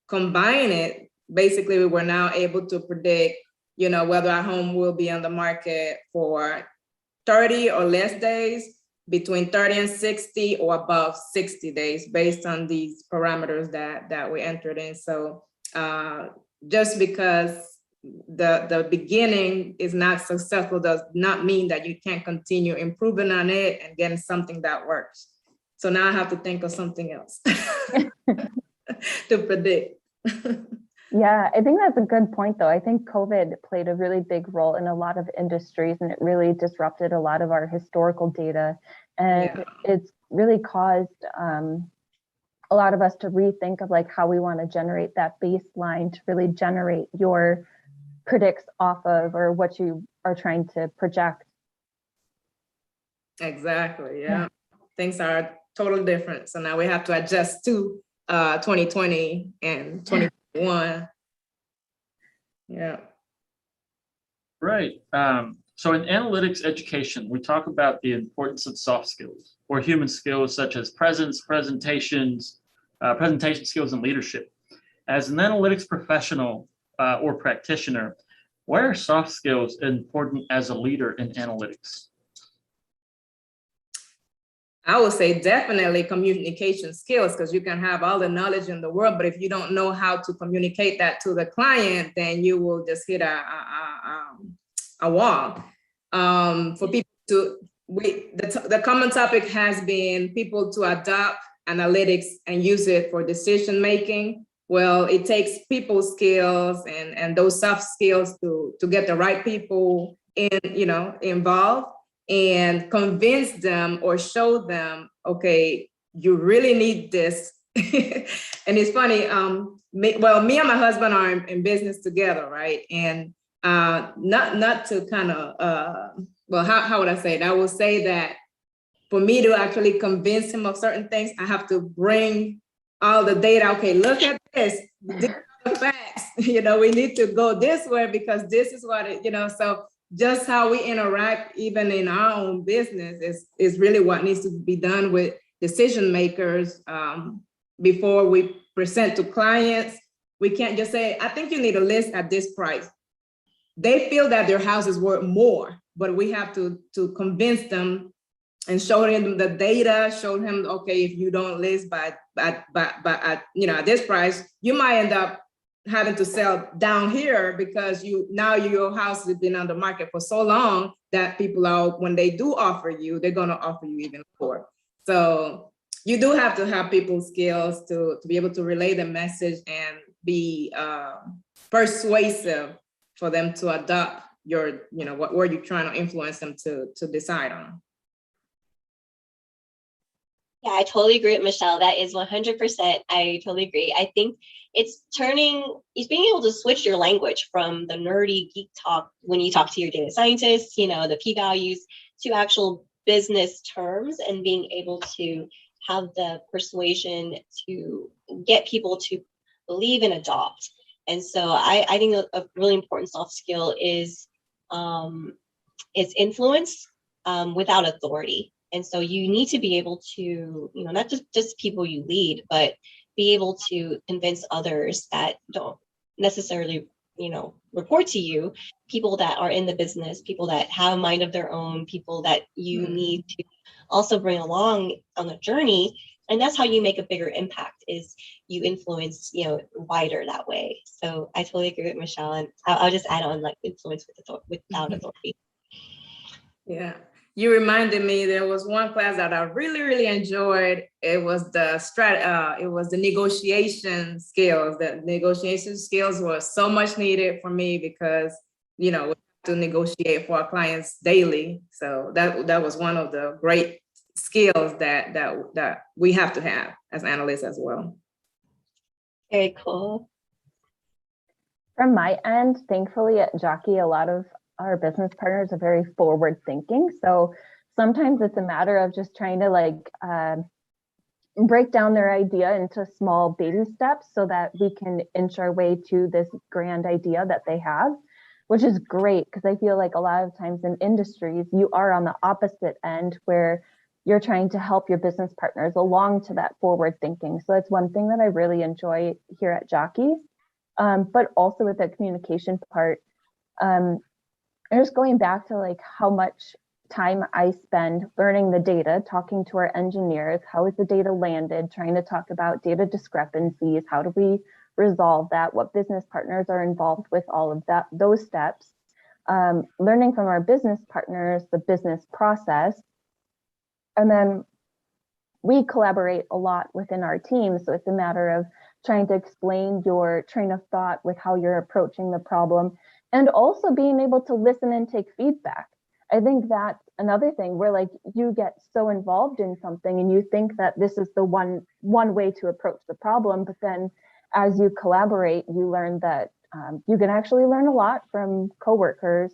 [SPEAKER 8] combine it, basically we were now able to predict, whether our home will be on the market for 30 or less days, between 30 and 60 or above 60 days based on these parameters that we entered in. So just because the beginning is not successful does not mean that you can't continue improving on it and getting something that works. So now I have to think of something else to predict.
[SPEAKER 5] Yeah, I think that's a good point, though. I think COVID played a really big role in a lot of industries, and it really disrupted a lot of our historical data. And it's really caused a lot of us to rethink of like how we want to generate that baseline to really generate your predicts off of or what you are trying to project.
[SPEAKER 8] Exactly. Yeah. Things are totally different. So now we have to adjust to 2020 and 2021. Yeah.
[SPEAKER 3] Right. So in analytics education, we talk about the importance of soft skills or human skills such as presence, presentation skills, and leadership. As an analytics professional or practitioner, why are soft skills important as a leader in analytics?
[SPEAKER 8] I would say definitely communication skills, because you can have all the knowledge in the world, but if you don't know how to communicate that to the client, then you will just hit a wall. For people to, the common topic has been people to adopt analytics and use it for decision making. Well, it takes people skills and those soft skills to get the right people involved and convince them or show them, okay, you really need this. And it's funny, me and my husband are in business together, right? And not to kind of, how would I say it? I will say that for me to actually convince him of certain things, I have to bring all the data. Okay, look at this. These are the facts. We need to go this way because this is what it, so just how we interact even in our own business is really what needs to be done with decision makers before we present to clients. We can't just say, I think you need a list at this price. They feel that their house is worth more, but we have to convince them and show them the data, show them, okay, if you don't list at this price, you might end up having to sell down here because your house has been on the market for so long that people are, when they do offer you, they're going to offer you even more. So you do have to have people skills to be able to relay the message and be persuasive for them to adopt your, what you're trying to influence them to decide on.
[SPEAKER 7] Yeah, I totally agree with Michelle. That is 100%. I totally agree. I think it's being able to switch your language from the nerdy geek talk when you talk to your data scientists, the p-values, to actual business terms, and being able to have the persuasion to get people to believe and adopt. And so I think a really important soft skill is its influence without authority. And so you need to be able to, not just people you lead, but be able to convince others that don't necessarily, report to you, people that are in the business, people that have a mind of their own, people that you need to also bring along on the journey. And that's how you make a bigger impact, is you influence, wider that way. So I totally agree with Michelle. And I'll just add on, like, influence without authority.
[SPEAKER 8] Yeah. you reminded me, there was one class that I really, really enjoyed. It was the negotiation skills. The negotiation skills were so much needed for me because, we have to negotiate for our clients daily. So that was one of the great skills that we have to have as analysts as well.
[SPEAKER 7] Very cool.
[SPEAKER 5] From my end, thankfully at Jockey, a lot of our business partners are very forward thinking. So sometimes it's a matter of just trying to break down their idea into small baby steps so that we can inch our way to this grand idea that they have, which is great because I feel like a lot of times in industries, you are on the opposite end where you're trying to help your business partners along to that forward thinking. So that's one thing that I really enjoy here at Jockey. But also with the communication part, just going back to how much time I spend learning the data, talking to our engineers, how is the data landed, trying to talk about data discrepancies, how do we resolve that, what business partners are involved with all of those steps, learning from our business partners, the business process, and then we collaborate a lot within our team. So it's a matter of trying to explain your train of thought with how you're approaching the problem, and also being able to listen and take feedback. I think that's another thing where you get so involved in something and you think that this is the one way to approach the problem, but then as you collaborate, you learn that you can actually learn a lot from coworkers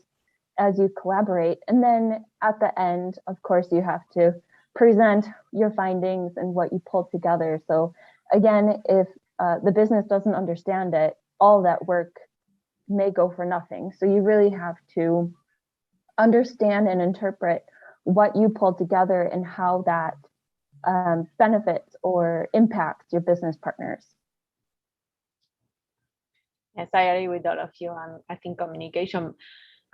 [SPEAKER 5] as you collaborate. And then at the end, of course, you have to present your findings and what you pulled together. So again, if the business doesn't understand it, all that work may go for nothing. So you really have to understand and interpret what you pulled together and how that benefits or impacts your business partners.
[SPEAKER 2] Yes, I agree with all of you. And I think communication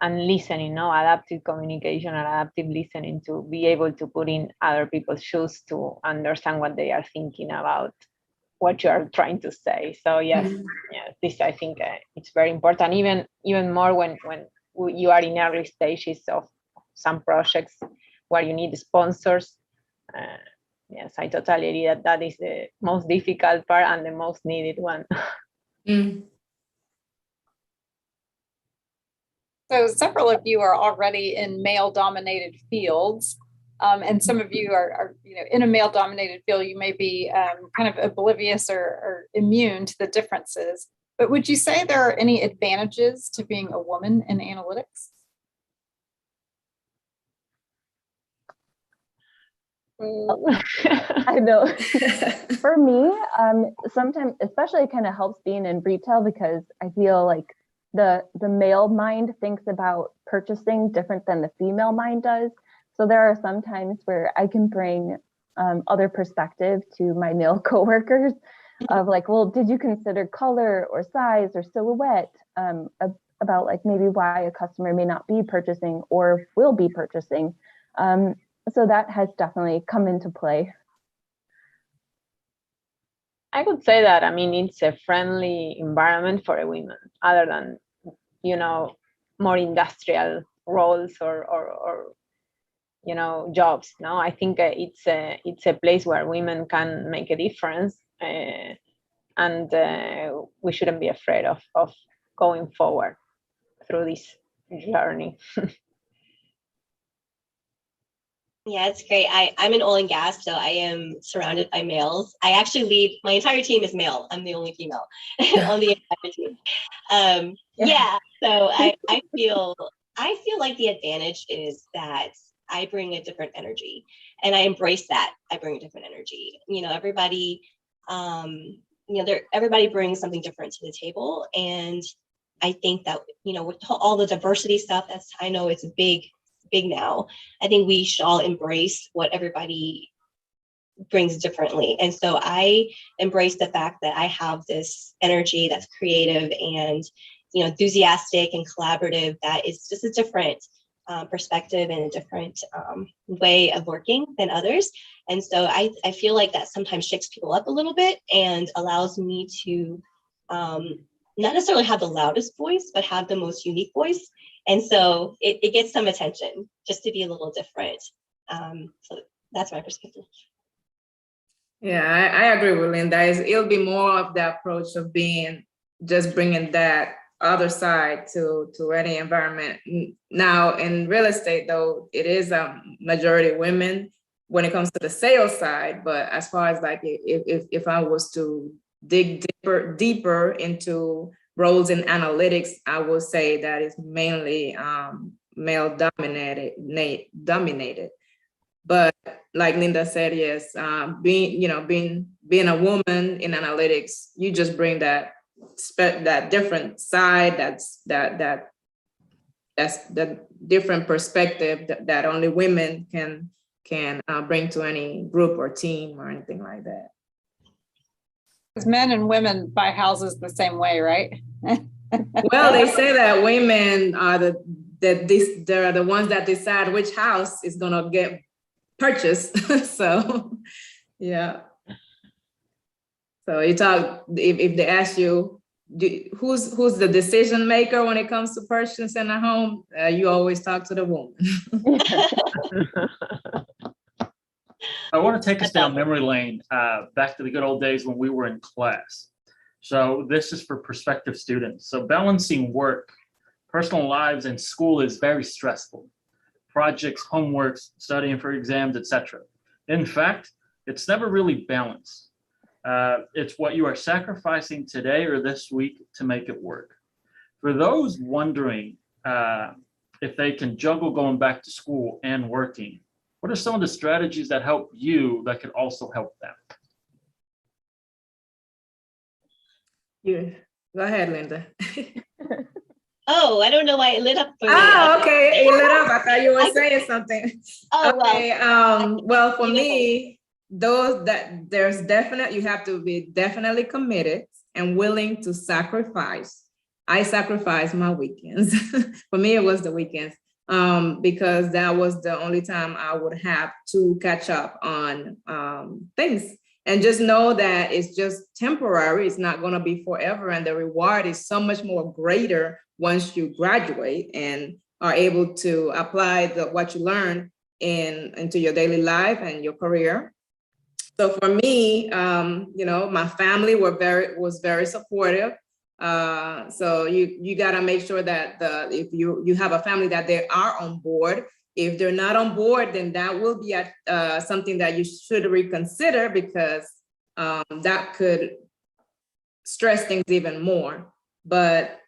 [SPEAKER 2] and listening, adaptive communication and adaptive listening, to be able to put in other people's shoes to understand what they are thinking about what you are trying to say. So yes, this I think it's very important, even more when you are in early stages of some projects where you need sponsors. Yes, I totally agree that is the most difficult part and the most needed one.
[SPEAKER 1] So several of you are already in male-dominated fields, and some of you are in a male-dominated field. You may be kind of oblivious or immune to the differences. But would you say there are any advantages to being a woman in analytics?
[SPEAKER 5] I know. For me, sometimes, especially it kind of helps being in retail because I feel like the male mind thinks about purchasing different than the female mind does. So there are some times where I can bring other perspective to my male coworkers of well, did you consider color or size or silhouette about maybe why a customer may not be purchasing or will be purchasing. So that has definitely come into play.
[SPEAKER 2] I would say that, it's a friendly environment for a woman, other than, more industrial roles or jobs. No, I think it's a place where women can make a difference, and we shouldn't be afraid of going forward through this journey.
[SPEAKER 7] Yeah, it's great. I'm in oil and gas, so I am surrounded by males. I actually lead, my entire team is male. I'm the only female on the entire team. So I feel like the advantage is that I bring a different energy, and I embrace that. I bring a different energy. Everybody, everybody brings something different to the table, and I think that with all the diversity stuff, I know it's big now. I think we should all embrace what everybody brings differently. And so I embrace the fact that I have this energy that's creative and, enthusiastic and collaborative, that is just a different perspective and a different way of working than others. And so I feel like that sometimes shakes people up a little bit and allows me to not necessarily have the loudest voice, but have the most unique voice. And so it gets some attention just to be a little different. So that's my perspective.
[SPEAKER 8] Yeah, I agree with Linda. It'll be more of the approach of just bringing that other side to any environment. Now, in real estate, though, it is a majority women when it comes to the sales side. But as far as like, if I was to dig deeper into roles in analytics, I would say that it's mainly male dominated. But like Linda said, yes, being a woman in analytics, you just bring that different side, that's the different perspective that only women can bring to any group or team or anything like that.
[SPEAKER 1] Because men and women buy houses the same way, right?
[SPEAKER 8] Well, they say that women are they're the ones that decide which house is gonna get purchased. So yeah. So you talk, if they ask you who's the decision maker when it comes to purchasing a home, you always talk to the woman.
[SPEAKER 3] I want to take us down memory lane, back to the good old days when we were in class. So this is for prospective students. So balancing work, personal lives, and school is very stressful. Projects, homeworks, studying for exams, etc. In fact, it's never really balanced. It's what you are sacrificing today or this week to make it work. For those wondering if they can juggle going back to school and working, what are some of the strategies that help you that could also help them?
[SPEAKER 8] Yeah, go ahead, Linda.
[SPEAKER 7] Oh, I don't know why it lit up for me.
[SPEAKER 8] Oh, okay, it lit up. I thought you were saying something.
[SPEAKER 7] Oh,
[SPEAKER 8] okay. Well, for me, you have to be definitely committed and willing to sacrifice. I sacrifice my weekends. For me, it was the weekends, because that was the only time I would have to catch up on things. And just know that it's just temporary. It's not going to be forever. And the reward is so much more greater once you graduate and are able to apply what you learned into your daily life and your career. So for me, my family was very supportive. So you got to make sure that if you have a family that they are on board. If they're not on board, then that will be something that you should reconsider, because that could stress things even more. But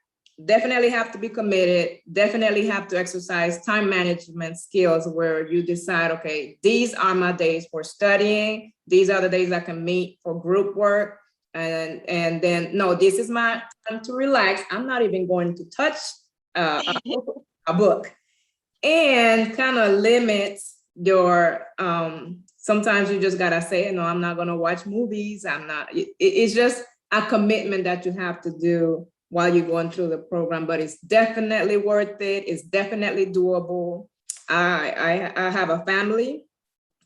[SPEAKER 8] definitely have to be committed, definitely have to exercise time management skills where you decide, okay, these are my days for studying. These are the days I can meet for group work. And then, no, this is my time to relax. I'm not even going to touch a book. And kind of limits your, sometimes you just gotta say, no, I'm not gonna watch movies. It's just a commitment that you have to do while you're going through the program, but it's definitely worth it. It's definitely doable. I have a family,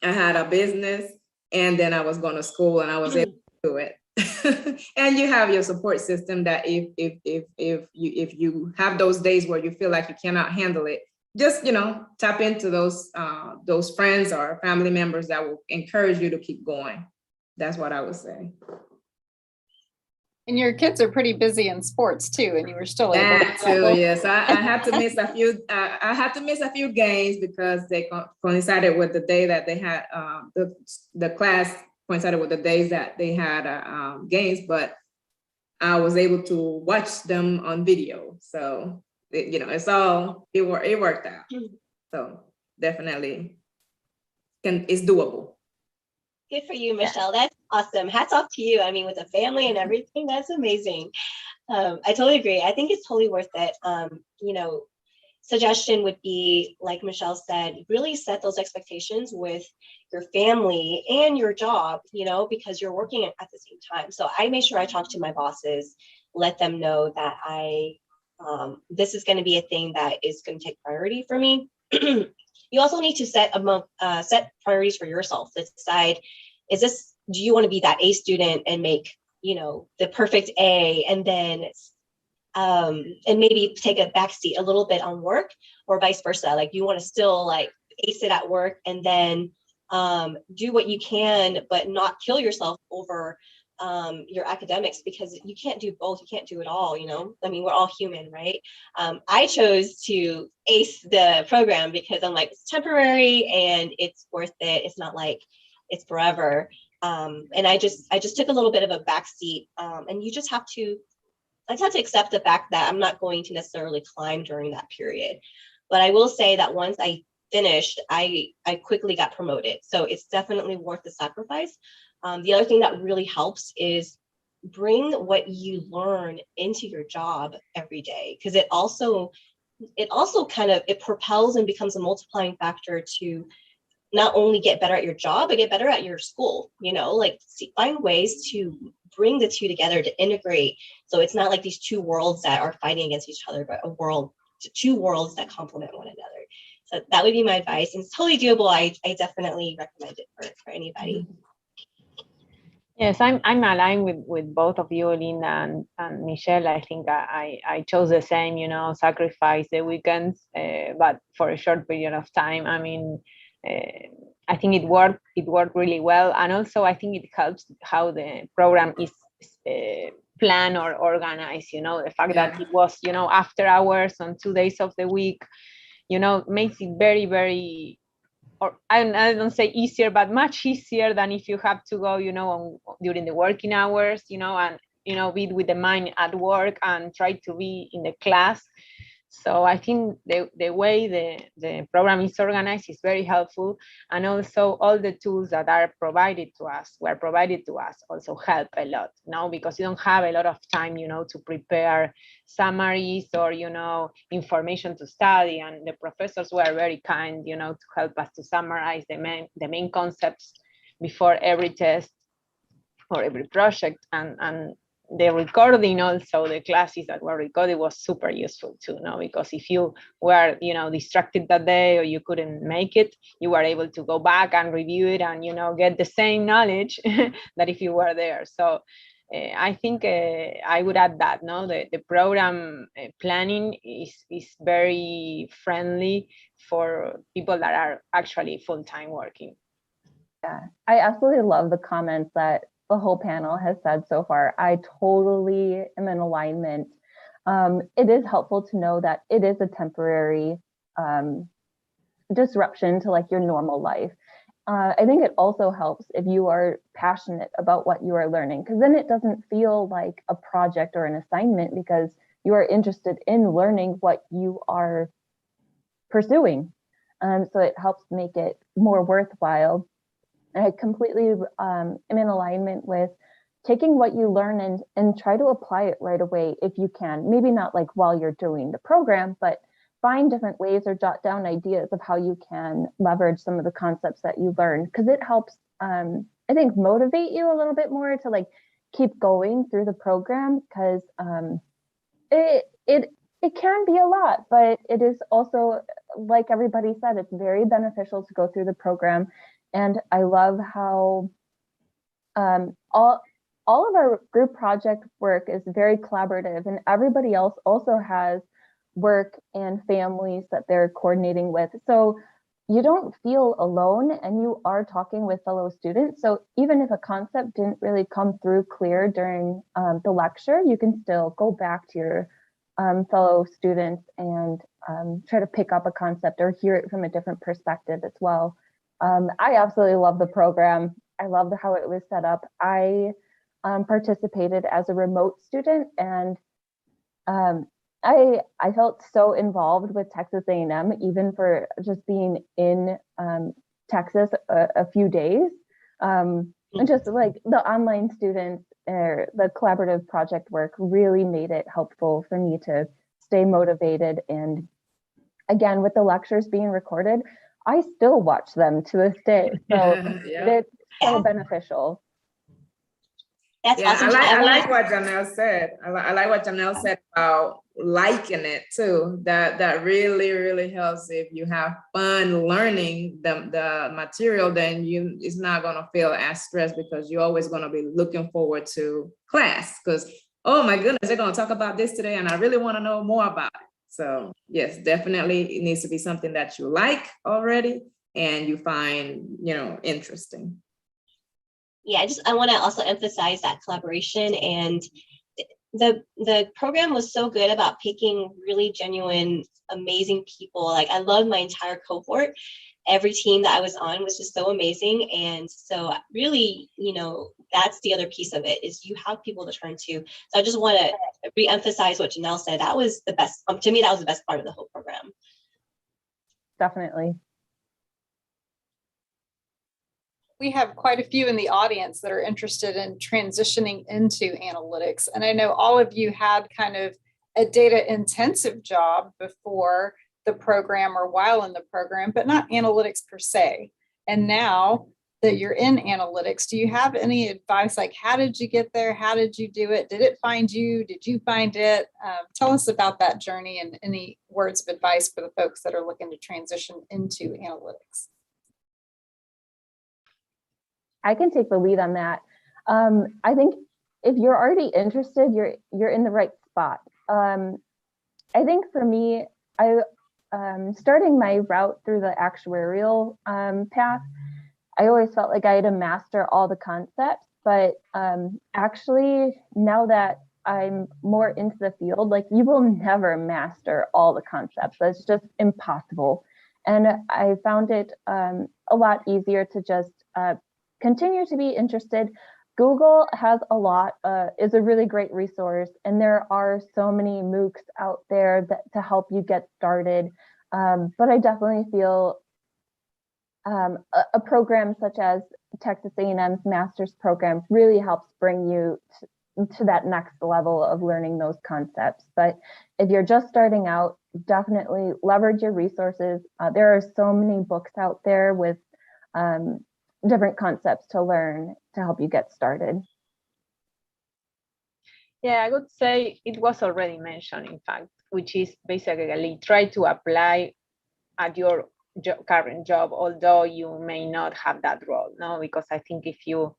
[SPEAKER 8] I had a business, and then I was going to school and I was able to do it. And you have your support system that if you have those days where you feel like you cannot handle it, just, tap into those friends or family members that will encourage you to keep going. That's what I would say.
[SPEAKER 1] And your kids are pretty busy in sports too, and you were still able
[SPEAKER 8] that too. Yes, I had to miss a few. I had to miss a few games because they coincided with the day that they had the class coincided with the days that they had games. But I was able to watch them on video, so it worked out. So definitely, it's doable.
[SPEAKER 7] Good for you, Michelle. That's awesome. Hats off to you. I mean, with a family and everything, that's amazing. I totally agree. I think it's totally worth it. Suggestion would be, like Michelle said, really set those expectations with your family and your job, because you're working at the same time. So I make sure I talk to my bosses, let them know that this is going to be a thing that is going to take priority for me. You also need to set priorities for yourself. Decide, do you want to be that A student and make, the perfect A, and then and maybe take a backseat a little bit on work, or vice versa. Like you want to still like ace it at work and then do what you can, but not kill yourself over your academics, because you can't do both. You can't do it all, you know? I mean, we're all human, right? I chose to ace the program because I'm like, it's temporary and it's worth it. It's not like it's forever. And I just took a little bit of a backseat, and I just have to accept the fact that I'm not going to necessarily climb during that period. But I will say that once I finished, I quickly got promoted. So it's definitely worth the sacrifice. The other thing that really helps is bring what you learn into your job every day, because it also kind of, it propels and becomes a multiplying factor to not only get better at your job, but get better at your school, you know, like find ways to bring the two together, to integrate. So it's not like these two worlds that are fighting against each other, but two worlds that complement one another. So that would be my advice. And it's totally doable. I definitely recommend it for anybody.
[SPEAKER 2] Yes, I'm aligned with both of you, Linda and Michelle. I think I chose the same, you know, sacrifice the weekends, but for a short period of time. I mean, I think it worked really well. And also I think it helps how the program is planned or organized, you know, the fact that it was, you know, after hours on 2 days of the week, you know, makes it very, very, or I don't say easier, but much easier than if you have to go, you know, during the working hours, you know, and, you know, be with the mind at work and try to be in the class. So I think the way the program is organized is very helpful. And also all the tools that were provided to us also help a lot, you know, because you don't have a lot of time, you know, to prepare summaries or, you know, information to study. And the professors were very kind, you know, to help us to summarize the main concepts before every test or every project. And the recording, also the classes that were recorded, was super useful too, no? Because if you were, you know, distracted that day or you couldn't make it, you were able to go back and review it and, you know, get the same knowledge that if you were there. So I think I would add that, no, the program planning is very friendly for people that are actually full-time working.
[SPEAKER 5] Yeah, I absolutely love the comments that the whole panel has said so far. I totally am in alignment. It is helpful to know that it is a temporary disruption to like your normal life. I think it also helps if you are passionate about what you are learning, because then it doesn't feel like a project or an assignment, because you are interested in learning what you are pursuing. So it helps make it more worthwhile. I completely am in alignment with taking what you learn and try to apply it right away if you can. Maybe not like while you're doing the program, but find different ways or jot down ideas of how you can leverage some of the concepts that you learn, because it helps, I think, motivate you a little bit more to like keep going through the program, because it can be a lot, but it is also, like everybody said, it's very beneficial to go through the program. And I love how all of our group project work is very collaborative, and everybody else also has work and families that they're coordinating with. So you don't feel alone, and you are talking with fellow students. So even if a concept didn't really come through clear during the lecture, you can still go back to your fellow students and try to pick up a concept or hear it from a different perspective as well. I absolutely love the program. I love how it was set up. I participated as a remote student, and I felt so involved with Texas A&M, even for just being in Texas a few days. And just like the online students, the collaborative project work really made it helpful for me to stay motivated. And again, with the lectures being recorded, I still watch them to this day. So it's so beneficial.
[SPEAKER 7] That's awesome.
[SPEAKER 8] I like what Janelle said. I like what Janelle said about liking it too. That really, really helps. If you have fun learning the material, then it's not gonna feel as stressed, because you're always gonna be looking forward to class. Because oh my goodness, they're going to talk about this today, and I really want to know more about it. So yes, definitely, it needs to be something that you like already and you find, interesting.
[SPEAKER 7] Yeah, I want to also emphasize that collaboration, and the program was so good about picking really genuine, amazing people. Like, I love my entire cohort. Every team that I was on was just so amazing. And so really, that's the other piece of it, is you have people to turn to. So I just want to re-emphasize what Janelle said. That was the best, to me, that was the best part of the whole program.
[SPEAKER 5] Definitely.
[SPEAKER 1] We have quite a few in the audience that are interested in transitioning into analytics. And I know all of you had kind of a data intensive job before the program or while in the program, but not analytics per se. And now that you're in analytics, do you have any advice? Like, how did you get there? How did you do it? Did it find you? Did you find it? Tell us about that journey and any words of advice for the folks that are looking to transition into analytics.
[SPEAKER 5] I can take the lead on that. I think if you're already interested, you're in the right spot. I think for me, starting my route through the actuarial path, I always felt like I had to master all the concepts, but actually now that I'm more into the field, like, you will never master all the concepts. That's just impossible. And I found it a lot easier to just continue to be interested. Google has a lot, is a really great resource, and there are so many MOOCs out there to help you get started. But I definitely feel a program such as Texas A&M's master's program really helps bring you to that next level of learning those concepts. But if you're just starting out, definitely leverage your resources. There are so many books out there with different concepts to learn to help you get started.
[SPEAKER 2] Yeah, I would say it was already mentioned, in fact, which is basically try to apply at your current job, although you may not have that role, no? Because I think if you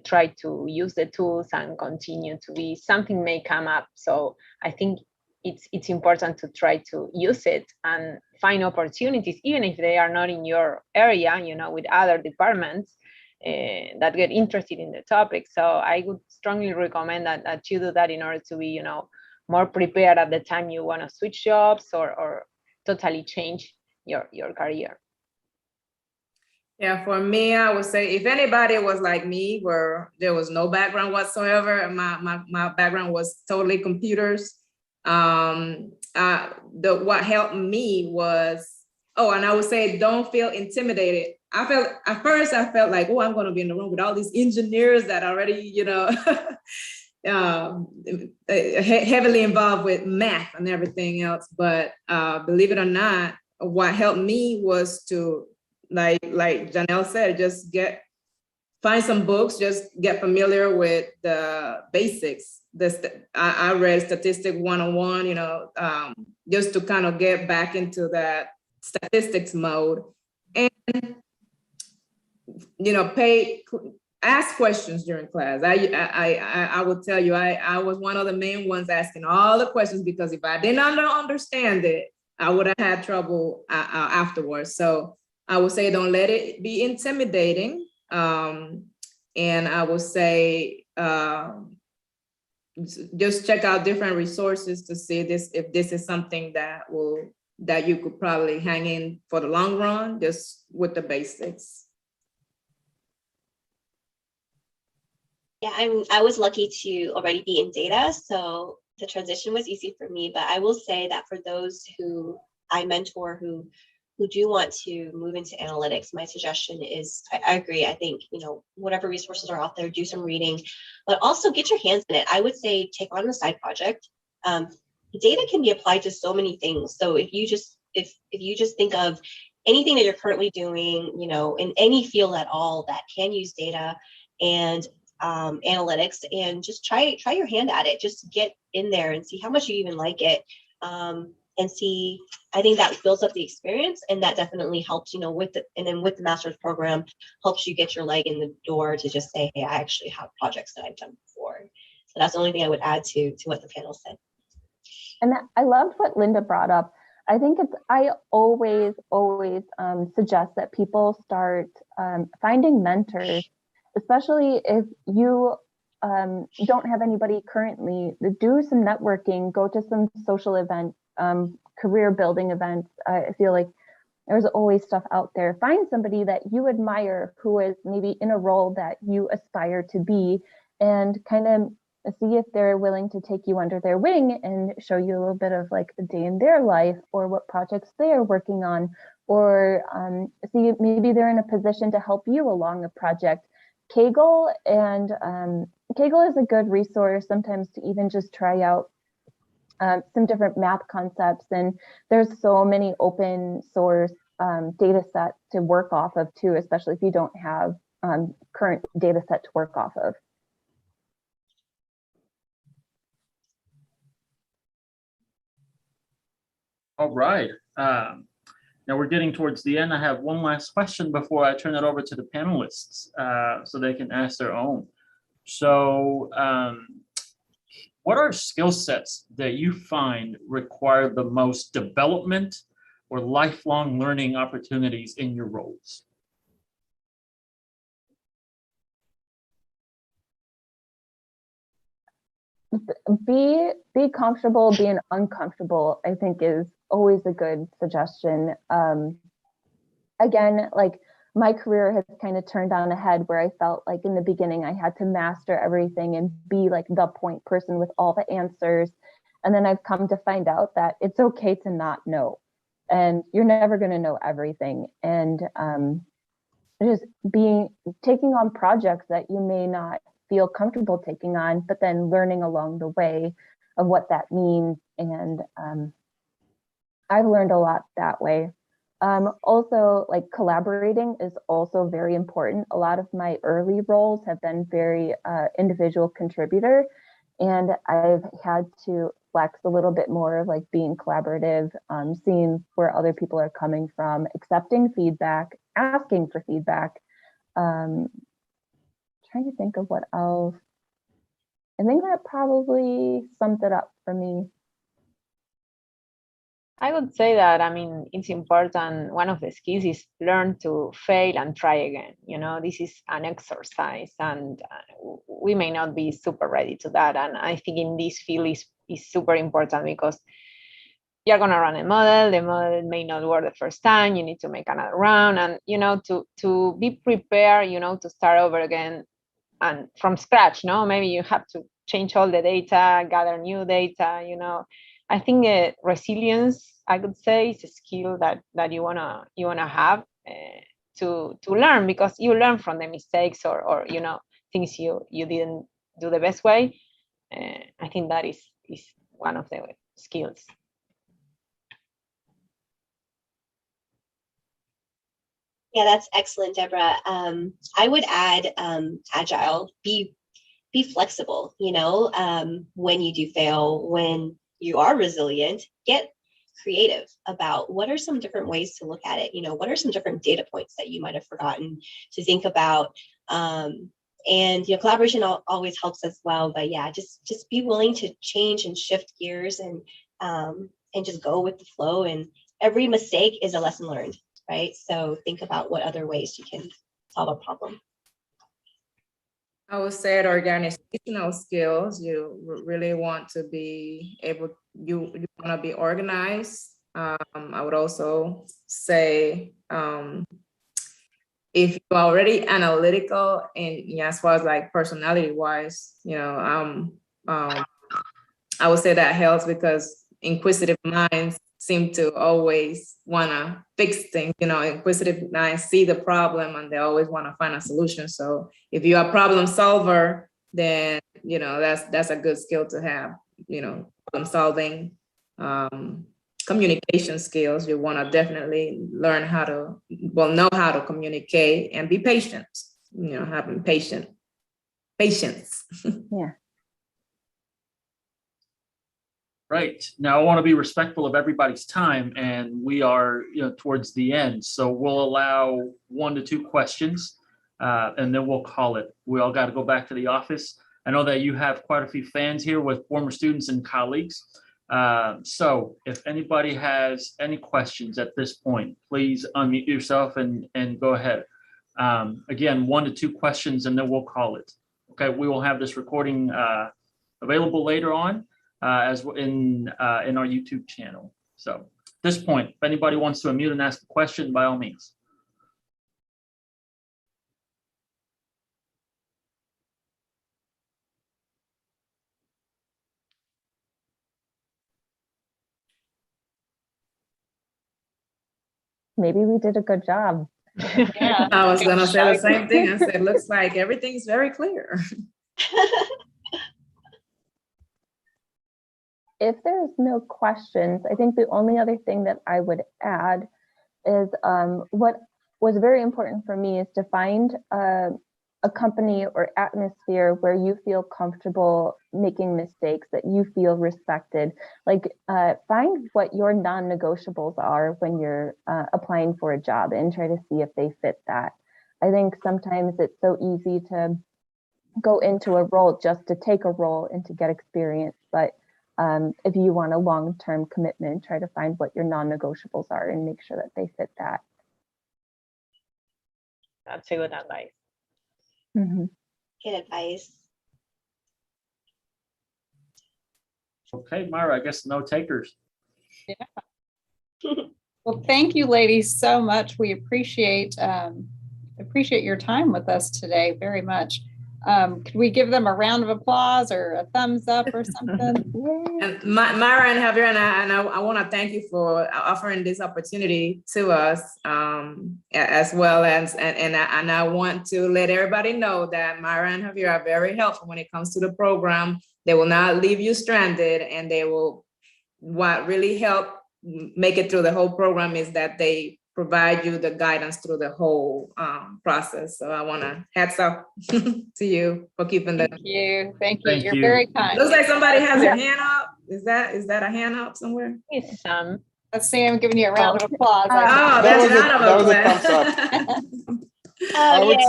[SPEAKER 2] try to use the tools and continue to be, something may come up. So I think it's important to try to use it and find opportunities, even if they are not in your area, with other departments that get interested in the topic. So I would strongly recommend that you do that in order to be, more prepared at the time you want to switch jobs or totally change your career.
[SPEAKER 8] Yeah, for me, I would say if anybody was like me, where there was no background whatsoever, and my background was totally computers, what helped me was, and I would say, don't feel intimidated. At first I felt like, I'm going to be in the room with all these engineers that already, heavily involved with math and everything else. But believe it or not, what helped me was to, like Janelle said, just find some books, just get familiar with the basics. I read Statistics 101, just to kind of get back into that statistics mode, and ask questions during class. I would tell you, I was one of the main ones asking all the questions, because if I did not understand it, I would have had trouble afterwards. So I would say, don't let it be intimidating. And I would say, just check out different resources to see if this is something that you could probably hang in for the long run, just with the basics.
[SPEAKER 7] Yeah, I was lucky to already be in data, so the transition was easy for me. But I will say that for those who I mentor who do want to move into analytics, my suggestion is, I agree. I think, whatever resources are out there, do some reading, but also get your hands in it. I would say take on a side project. Data can be applied to so many things. So if you just think of anything that you're currently doing, in any field at all that can use data and analytics, and just try your hand at it. Just get in there and see how much you even like it. And see, I think that builds up the experience, and that definitely helps, with the master's program, helps you get your leg in the door to just say, hey, I actually have projects that I've done before. So that's the only thing I would add to what the panel said.
[SPEAKER 5] And I loved what Linda brought up. I think I always suggest that people start finding mentors, especially if you don't have anybody currently. Do some networking, go to some social events, career building events. I feel like there's always stuff out there. Find somebody that you admire who is maybe in a role that you aspire to be, and kind of see if they're willing to take you under their wing and show you a little bit of like a day in their life, or what projects they are working on, or see if maybe they're in a position to help you along a project. Kaggle is a good resource sometimes to even just try out some different math concepts, and there's so many open source data sets to work off of too, especially if you don't have current data set to work off of.
[SPEAKER 3] All right. Now we're getting towards the end. I have one last question before I turn it over to the panelists so they can ask their own. So what are skill sets that you find require the most development or lifelong learning opportunities in your roles?
[SPEAKER 5] Be comfortable being uncomfortable, I think, is always a good suggestion. Again, like my career has kind of turned on a head where I felt like in the beginning I had to master everything and be like the point person with all the answers. And then I've come to find out that it's okay to not know, and you're never going to know everything. And just taking on projects that you may not feel comfortable taking on, but then learning along the way of what that means. And I've learned a lot that way. Also, like collaborating is also very important. A lot of my early roles have been very individual contributor, and I've had to flex a little bit more of like being collaborative, seeing where other people are coming from, accepting feedback, asking for feedback. Trying to think of what else. I think that probably sums it up for me.
[SPEAKER 2] I would say that, I mean, it's important. One of the skills is learn to fail and try again. You know, this is an exercise, and we may not be super ready to that. And I think in this field is super important, because you're going to run a model. The model may not work the first time. You need to make another round, and, you know, to be prepared, you know, to start over again and from scratch. No, maybe you have to change all the data, gather new data, you know. I think resilience, I could say, is a skill that you wanna have to learn, because you learn from the mistakes or you know, things you didn't do the best way. I think that is one of the skills.
[SPEAKER 7] Yeah, that's excellent, Deborah. I would add agile. Be flexible. You know, when you do fail, when you are resilient, get creative about what are some different ways to look at it. You know, what are some different data points that you might have forgotten to think about. And you know, collaboration always helps as well. But yeah, just be willing to change and shift gears and just go with the flow. And every mistake is a lesson learned. Right? So think about what other ways you can solve a problem.
[SPEAKER 8] I would say that organizational skills, you really want to be able, you want to be organized. I would also say if you're already analytical and as far as like personality wise, you know, I would say that helps, because inquisitive minds seem to always want to fix things. You know, inquisitive minds see the problem and they always want to find a solution. So if you're a problem solver, then, you know, that's a good skill to have. You know, problem solving, communication skills. You want to definitely learn how to, know how to communicate and be patient. You know, having patience.
[SPEAKER 5] Yeah.
[SPEAKER 3] Right. Now, I want to be respectful of everybody's time, and we are, you know, towards the end. So we'll allow 1 to 2 questions, and then we'll call it. We all got to go back to the office. I know that you have quite a few fans here with former students and colleagues. So if anybody has any questions at this point, please unmute yourself and go ahead. Again, 1 to 2 questions and then we'll call it. Okay, we will have this recording available later on as in our YouTube channel. So at this point, if anybody wants to unmute and ask a question, by all means.
[SPEAKER 5] Maybe we did a good job.
[SPEAKER 1] Yeah.
[SPEAKER 8] I was gonna say the same thing. I said, looks like everything's very clear.
[SPEAKER 5] If there's no questions, I think the only other thing that I would add is what was very important for me is to find a company or atmosphere where you feel comfortable making mistakes, that you feel respected. Like find what your non-negotiables are when you're applying for a job and try to see if they fit that. I think sometimes it's so easy to go into a role just to take a role and to get experience, but if you want a long-term commitment, try to find what your non-negotiables are and make sure that they fit that.
[SPEAKER 2] That's a good advice.
[SPEAKER 5] Mm-hmm.
[SPEAKER 7] Good advice.
[SPEAKER 3] Okay, Myra, I guess no takers.
[SPEAKER 1] Well, thank you, ladies, so much. We appreciate your time with us today very much. Could we give them a round of applause or a thumbs up or something?
[SPEAKER 8] And Myra and Javier I want to thank you for offering this opportunity to us, as well as and I want to let everybody know that Myra and Javier are very helpful when it comes to the program. They will not leave you stranded, and they will. What really help make it through the whole program is that they provide you the guidance through the whole process. So I want to hats off to you for keeping that.
[SPEAKER 1] Thank you.
[SPEAKER 3] Thank
[SPEAKER 1] You're
[SPEAKER 3] you.
[SPEAKER 1] very kind.
[SPEAKER 8] Looks like somebody has their hand up. Is that a hand up somewhere?
[SPEAKER 2] It's
[SPEAKER 1] Let's see, I'm giving you a round of applause.
[SPEAKER 8] Oh,
[SPEAKER 6] That
[SPEAKER 8] that's
[SPEAKER 6] was a
[SPEAKER 8] not
[SPEAKER 6] thumbs up.
[SPEAKER 7] Oh,
[SPEAKER 6] I would
[SPEAKER 7] yay.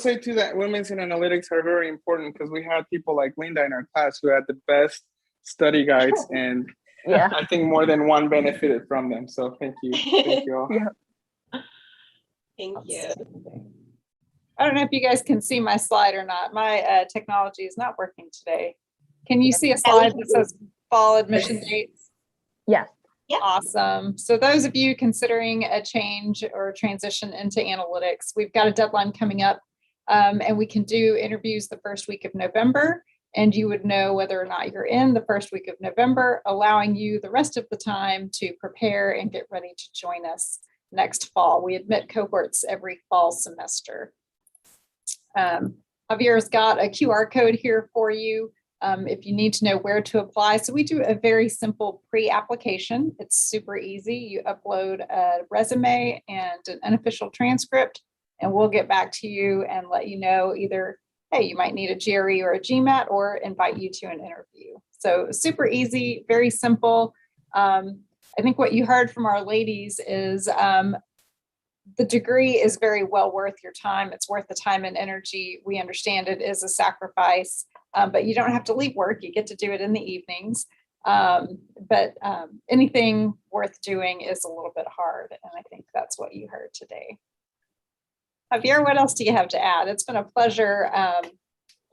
[SPEAKER 6] say too that women's in analytics are very important because we had people like Linda in our class who had the best study guides, and
[SPEAKER 5] Yeah.
[SPEAKER 6] I think more than one benefited from them. So thank you all.
[SPEAKER 5] Yeah.
[SPEAKER 7] Thank you.
[SPEAKER 1] I don't know if you guys can see my slide or not. My technology is not working today. Can you see a slide that says fall admission dates?
[SPEAKER 5] Yes.
[SPEAKER 7] Yep.
[SPEAKER 1] Awesome. So those of you considering a change or transition into analytics, we've got a deadline coming up, and we can do interviews the first week of November, and you would know whether or not you're in the first week of November, allowing you the rest of the time to prepare and get ready to join us next fall. We admit cohorts every fall semester. Javier's got a QR code here for you if you need to know where to apply. So we do a very simple pre-application. It's super easy. You upload a resume and an unofficial transcript, and we'll get back to you and let you know either, hey, you might need a GRE or a GMAT, or invite you to an interview. So super easy, very simple. I think what you heard from our ladies is the degree is very well worth your time. It's worth the time and energy. We understand it is a sacrifice, but you don't have to leave work. You get to do it in the evenings. But anything worth doing is a little bit hard. And I think that's what you heard today. Javier, what else do you have to add? It's been a pleasure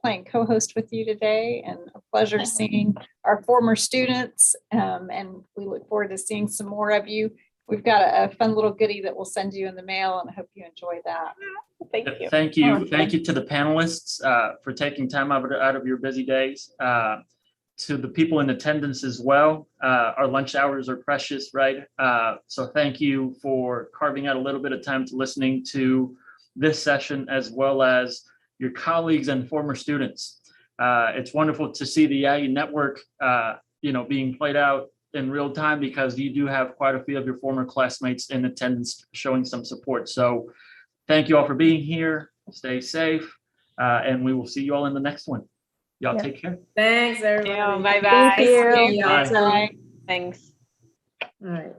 [SPEAKER 1] playing co-host with you today, and a pleasure seeing our former students. And we look forward to seeing some more of you. We've got a fun little goodie that we'll send you in the mail, and I hope you enjoy that.
[SPEAKER 2] Thank you.
[SPEAKER 3] Thank you. Thank you to the panelists for taking time out of your busy days. To the people in attendance as well. Our lunch hours are precious, right? So thank you for carving out a little bit of time to listening to this session, as well as your colleagues and former students. It's wonderful to see the IE network, being played out in real time, because you do have quite a few of your former classmates in attendance showing some support. So thank you all for being here. Stay safe, and we will see you all in the next one. Y'all take care.
[SPEAKER 8] Thanks, everybody.
[SPEAKER 2] Bye-bye.
[SPEAKER 5] Thank you.
[SPEAKER 8] Y'all too.
[SPEAKER 1] Bye.
[SPEAKER 2] Thanks.
[SPEAKER 8] All right.